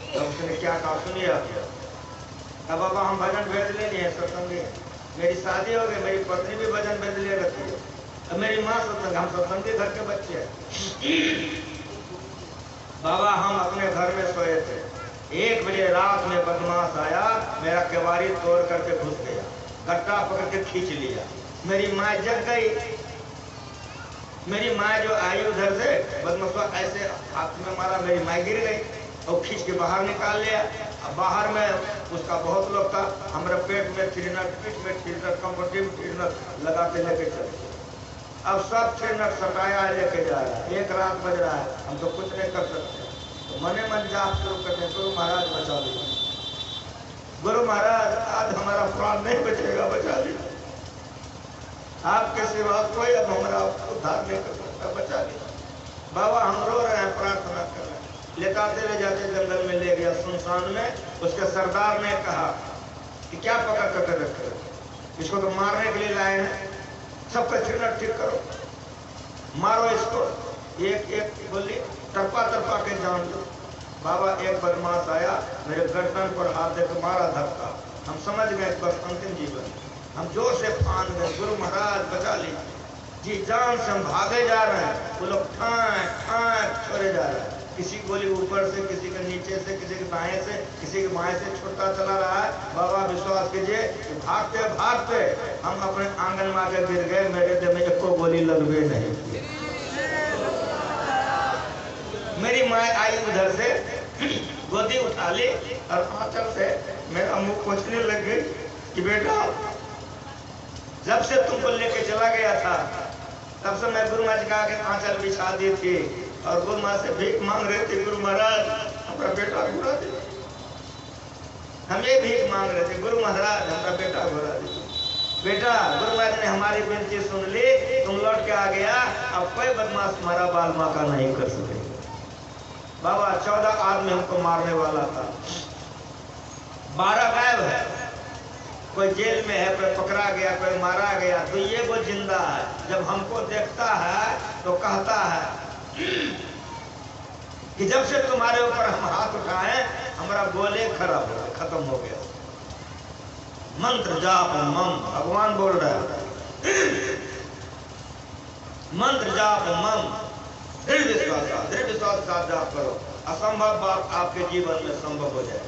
तो उसने क्या कहा सुनिए आप। अब बाबा हम भजन भेज ले लिए सत्संगी, मेरी शादी हो गई, मेरी पत्नी भी भजन भेज ले रखी है, अब मेरी माँ सत्संग, हम सत्संगी घर के बच्चे हैं। बाबा हम अपने घर में सोए थे, 1 बजे रात में बदमाश आया, मेरा केवाड़ी तोड़ करके घुस गया, गट्टा पकड़ के खींच लिया। मेरी माँ जग गई, मेरी माँ जो आई उधर से बदमाश ऐसे हाथ में मारा, मेरी माँ गिर गई और खींच के बाहर निकाल लिया। अब बाहर में उसका बहुत लोग था, हमारे पेट में 3 नट, पीठ में 3 नट, कंपटी में 3 नट लगा के लेके चले। अब सब 3 नट सटाया लेके जा रहा है, 1 रात बज रहा है, हम तो कुछ नहीं कर सकते। तो मने मन जाप शुरू करते, गुरु महाराज बचा लीजिए, गुरु महाराज आज हमारा प्राण नहीं बचेगा, बचा लीजिए, आपके सिवा कोई अब हमारा उद्धार नहीं कर सकता, बचा लीजिए। बाबा हम रो रहे हैं, प्रार्थना कर रहे हैं। लेटाते ले जाते जंगल में ले गया, सुनसान में। उसके सरदार ने कहा कि क्या पकड़ करके रखे, इसको तो मारने के लिए लाए हैं, सबका चिरना ठीक करो, मारो इसको। एक एक गोली तरपा तरपा के जान लो। बाबा एक बदमाश आया, मेरे गर्दन पर हाथ देकर मारा धक्का, हम समझ गए बस अंतिम जीवन। हम जोर से फान गए, गुरु महाराज बचा लीजिए। जी जान से हम भागे जा रहे हैं, वो लोग ठाए ठाए छोड़े जा रहे हैं। किसी गोली ऊपर से, किसी के नीचे से, किसी के दाएं से, किसी के बाएं से छुटता चला रहा है। बाबा विश्वास कीजिए, भागते भागते हम अपने आंगन में आके गिर गए, मेरे देह में एक को गोली लगवे नहीं। मेरी माँ आई उधर से, गोदी उठा ली और आंचल से मेरा मुंह पोंछने लग गई कि बेटा जब से तुमको लेके चला गया था, तब से मैं गुरु महाराज का आगे आंचल बिछा दी थी और गुरु महाराज से भीख मांग रहे थे, गुरु महाराज हमारा बेटा घुरा दीजिए। हम ये भीख मांग रहे थे, गुरु महाराज हमारा बेटा घुरा दीजिए। बेटा गुरु महाराज ने हमारी विनती सुन ली, तुम लौट के आ गया, अब कोई बदमाश तुम्हारा बाल बांका नहीं कर सके। बाबा 14 आदमी हमको मारने वाला था, 12 गायब है, कोई जेल में है, कोई पकड़ा गया, कोई मारा गया, तो ये वो जिंदा है। जब हमको देखता है तो कहता है कि जब से तुम्हारे ऊपर हम हाथ उठाए हमारा गोले खराब हो गया, खत्म हो गया। मंत्र जाप मम, भगवान बोल रहा है, मंत्र जाप मम, दृढ़ विश्वास के साथ जाप करो। असंभव बात आपके जीवन में संभव हो जाए,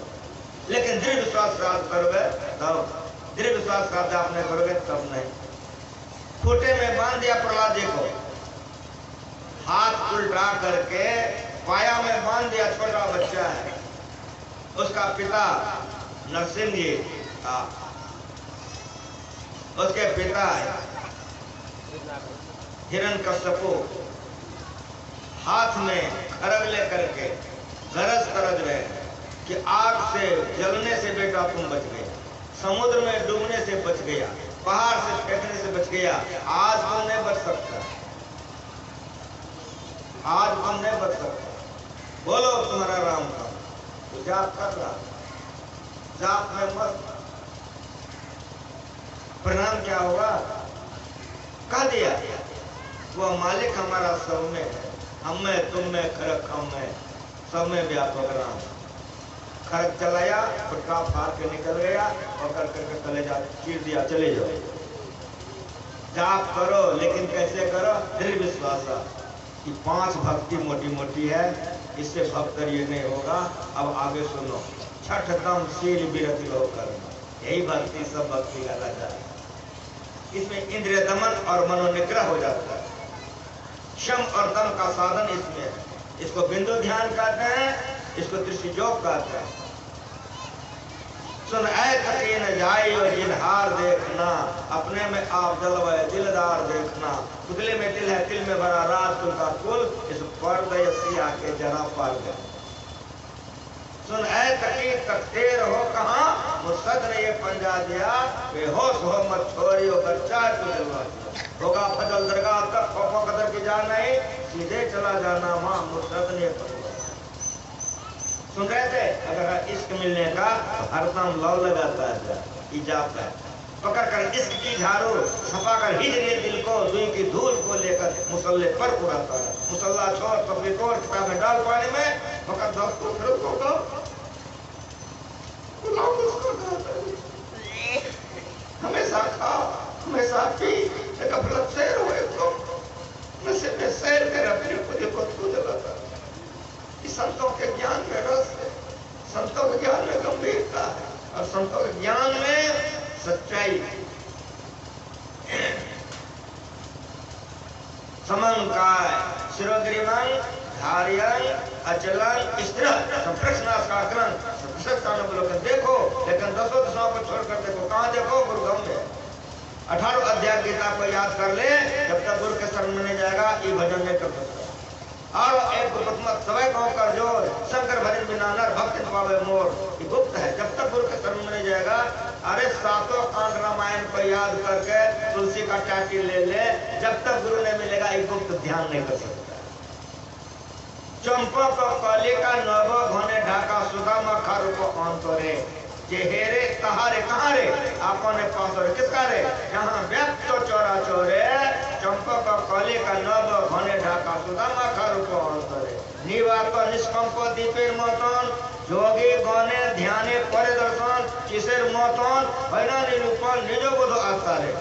लेकिन दृढ़ विश्वास के साथ करोगे तब, दृढ़ विश्वास के साथ जाप नहीं करोगे तब नहीं। खूंटे में बांध दिया प्रहलाद जी को, हाथ उल्टा करके पाया में बांध दिया, छोटा बच्चा है, उसका पिता नरसिंह जी था, उसके पिता हिरण्यकश्यपु हाथ में खरग लेकर के गरज करज रहे कि आग से जलने से बेटा तुम बच गए, समुद्र में डूबने से बच गया, पहाड़ से फेंकने से बच गया, आज तुम नहीं बच सकता, आज तुम नहीं बच सकता। बोलो तुम्हारा राम का तो जाप कर रहा, जाप में मस्त। परिणाम क्या हुआ? कह दिया वो मालिक हमारा सब में है, हम में तुम में खरक हम में, सब में व्यापक राम। खरक चलाया, फुटका फाड़ के निकल गया और करके कलेजा चीर दिया, चले जाओ। जाप करो, लेकिन कैसे करो? दृढ़ विश्वास कि 5 भक्ति मोटी मोटी है, इससे भक्त ये नहीं होगा। अब आगे सुनो, छठ दम शील विरति लो करना, यही भक्ति सब भक्ति का राजा है। इसमें इंद्रिय दमन और मनोनिग्रह हो जाता है, शम और दम का साधन इसमें है। इसको बिंदु ध्यान कहते हैं, इसको दृष्टि योग कहते हैं। सुन ऐ न जाइयो जिनहार देखना, अपने में आप जलवाए दिलदार देखना। पुतले में दिल है, दिल में भरा राजकुल का कुल, इस पर्दे सिया के जरा पार गए। सुन ऐ तकते रहो कहाँ, मुर्शद ने ये पंजा दिया, बेहोश हो मत छोड़ियो बच्चा तो दिलवा होगा फजल दरगाह तक खौफो कदर की जान नहीं, सीधे चला जाना मां मुर्शद ने पकड़ा। सुन रहे थे? अगर इश्क मिलने का तो हरदम लौ लगाता है, इजाब है। पकड़ कर इश्क की झाड़ू, छपा कर हिजरे दिल को, दुई की धूल को लेकर मुसल्ले पर उड़ाता है। मुसल्ला छोड़ पपड़ी तोड़, किताब में डाल पानी में, पकड़ दोस्त को फिर को हमेशा खाओ, हमेशा पी, गफलत से रोए तो नशे में सैर कर अपने खुद को खो देता। इस संतों के ज्ञान में रस है, संतों के ज्ञान में गंभीरता है, और संतों के ज्ञान में सच्चाई है। समंकाय शिरोग्रीवं धार्यं अचलं स्थिरं संप्रश्नास्काग्रं संप्रश्नानुलोकन। देखो, लेकिन 10 दिशाओं को छोड़ कर देखो, कहाँ देखो? गुरुगम में। 18 अध्याय गीता को याद कर ले, जब तक गुरु के शरण में नहीं जाएगा ये भजन नहीं कर सकता। और एक गुप्तमत सवै कहो कर जोर, शंकर भजन बिना नर भक्ति पावे मोर, ये गुप्त है। जब तक गुरु के शरण में नहीं जाएगा, अरे 7 कांड रामायण को याद करके तुलसी का टाटी ले ले, जब तक गुरु नहीं मिलेगा ये गुप्त ध्यान नहीं कर सकता। चंपो को कली का नवो घने ढाका, सुदामा खारू को अंतरे, चेहरे कहारे कहाँ रे आपने पासरे, किसका रे? जहाँ व्यक्त चोरा चोरे, चंपो को कली का नवो घने ढाका, सुदामा खारू को अंतरे, निवाको निष्कंपो दीपेर मतन, जोगी गणे ध्याने परे दर्शन, किसेर मतन भैना निरूपण निजो बोधो आस्तारे।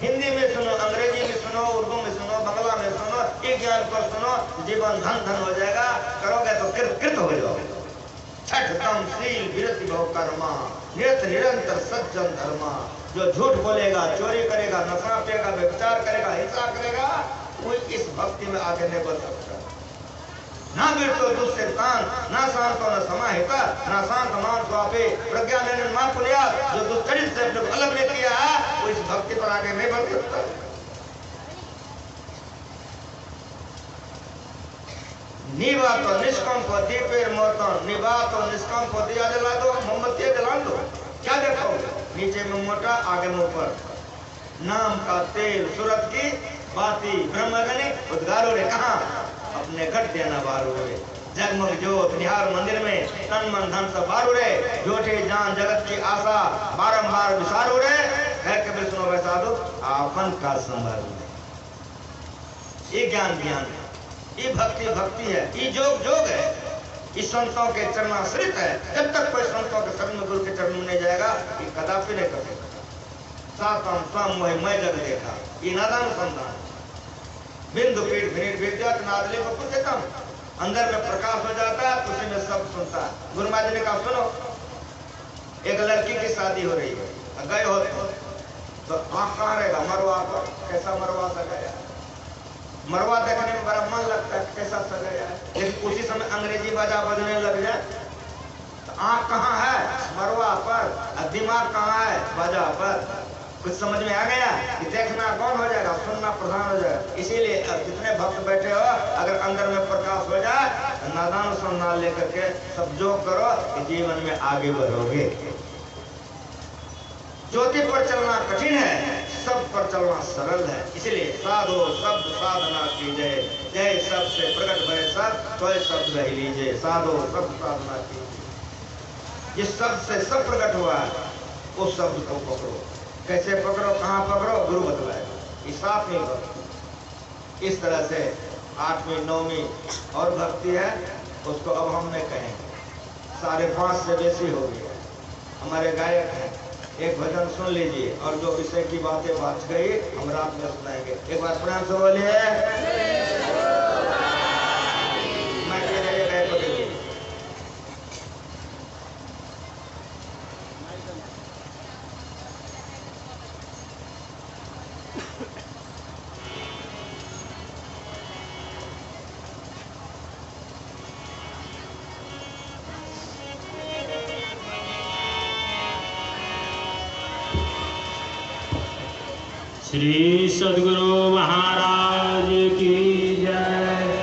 हिंदी में सुनो, अंग्रेजी में सुनो, उर्दू में सुनो, बंगला में सुनो, ये ज्ञान को सुनो, जीवन धन धन हो जाएगा। करोगे तो कृत हो जाओगे। छठ दम शील विरति भव कर्मा, निरत निरंतर सज्जन धर्मा। जो झूठ बोलेगा, चोरी करेगा, नशा पिएगा, व्यभिचार करेगा, हिंसा करेगा, कोई इस भक्ति में आगे नहीं बढ़ सकता। ना वीरतो दुष्चरितान, ना शांतो न समाहिता, ना शांत मान स्वापे प्रज्ञा ने मान पुलिया। जो दुष्चरित से अपने को अलग नहीं किया है, वो इस भक्ति पर आगे नहीं बढ़ सकता। निवातो निष्कंप दीपेर मोतन, निवातो निष्कंप दिया जला दो, मोमबत्ती जला दो। क्या देखो? नीचे में मोटा, आगे में ऊपर। नाम का तेल, सूरत की बाती, ब्रह्मगणी उद्गारो रे कहाँ? अपने घट देना बारू रे। जगमग ज्योत निहार मंदिर में, तन मन धन सब बारू रे। झूठे जान जगत की आशा बारंबार विसारू रे। कह के भी सुनो वैसा दो, आपन का संभालू रे। ये ज्ञान ज्ञान है, ये भक्ति भक्ति है, ये जोग जोग है, इस संतों के चरणाश्रित है। जब तक कोई संतों के शरण में, गुरु के चरण में नहीं जाएगा, ये कदापि नहीं कर सकता। सातम स्वम वही मैं जग देखा, ये नादान संतान। बिंदु पीठ विनीत विद्यात नादले को कुछ कम अंदर में प्रकाश हो जाता है, उसी में सब सुनता है। गुरु महाराज ने कहा सुनो, एक लड़की की शादी हो रही है, गए हो तो आँख कहाँ रहेगा? मरवा पर। कैसा मरवा सजाया? मरवा देखने में बड़ा मन लगता है, कैसा सजाया है। लेकिन उसी समय अंग्रेजी बाजा बजने लग जाए तो आँख कहाँ है? मरवा पर। और दिमाग कहाँ है? बाजा पर। कुछ समझ में आ गया कि देखना कौन हो जाएगा? सुनना प्रधान हो जाएगा। इसीलिए अब जितने भक्त बैठे हो, अगर अंदर में प्रकाश हो जाए तो नादान सुनना लेकर के सब जो करो कि जीवन में आगे बढ़ोगे। ज्योति पर चलना कठिन है, सब पर चलना सरल है। इसलिए साधो शब्द साधना कीजिए, जय सब से प्रकट भय सब, तो शब्द रह लीजिए। साधो शब्द साधना कीजिए, जिस शब्द से सब प्रकट हुआ है उस शब्द को पकड़ो। कैसे पकड़ो, कहाँ पकड़ो? गुरु बतलाएगा। इस साथ में पकड़ो। इस तरह से 8वीं 9वीं और भक्ति है, उसको अब हमने कहेंगे। 5.5 से बेसी हो गया। हमारे गायक हैं, एक भजन सुन लीजिए और जो विषय की बातें बच गई हम रात में सुनाएंगे। एक बार प्रेम से बोलिए। मैं श्री सद्गुरु महाराज की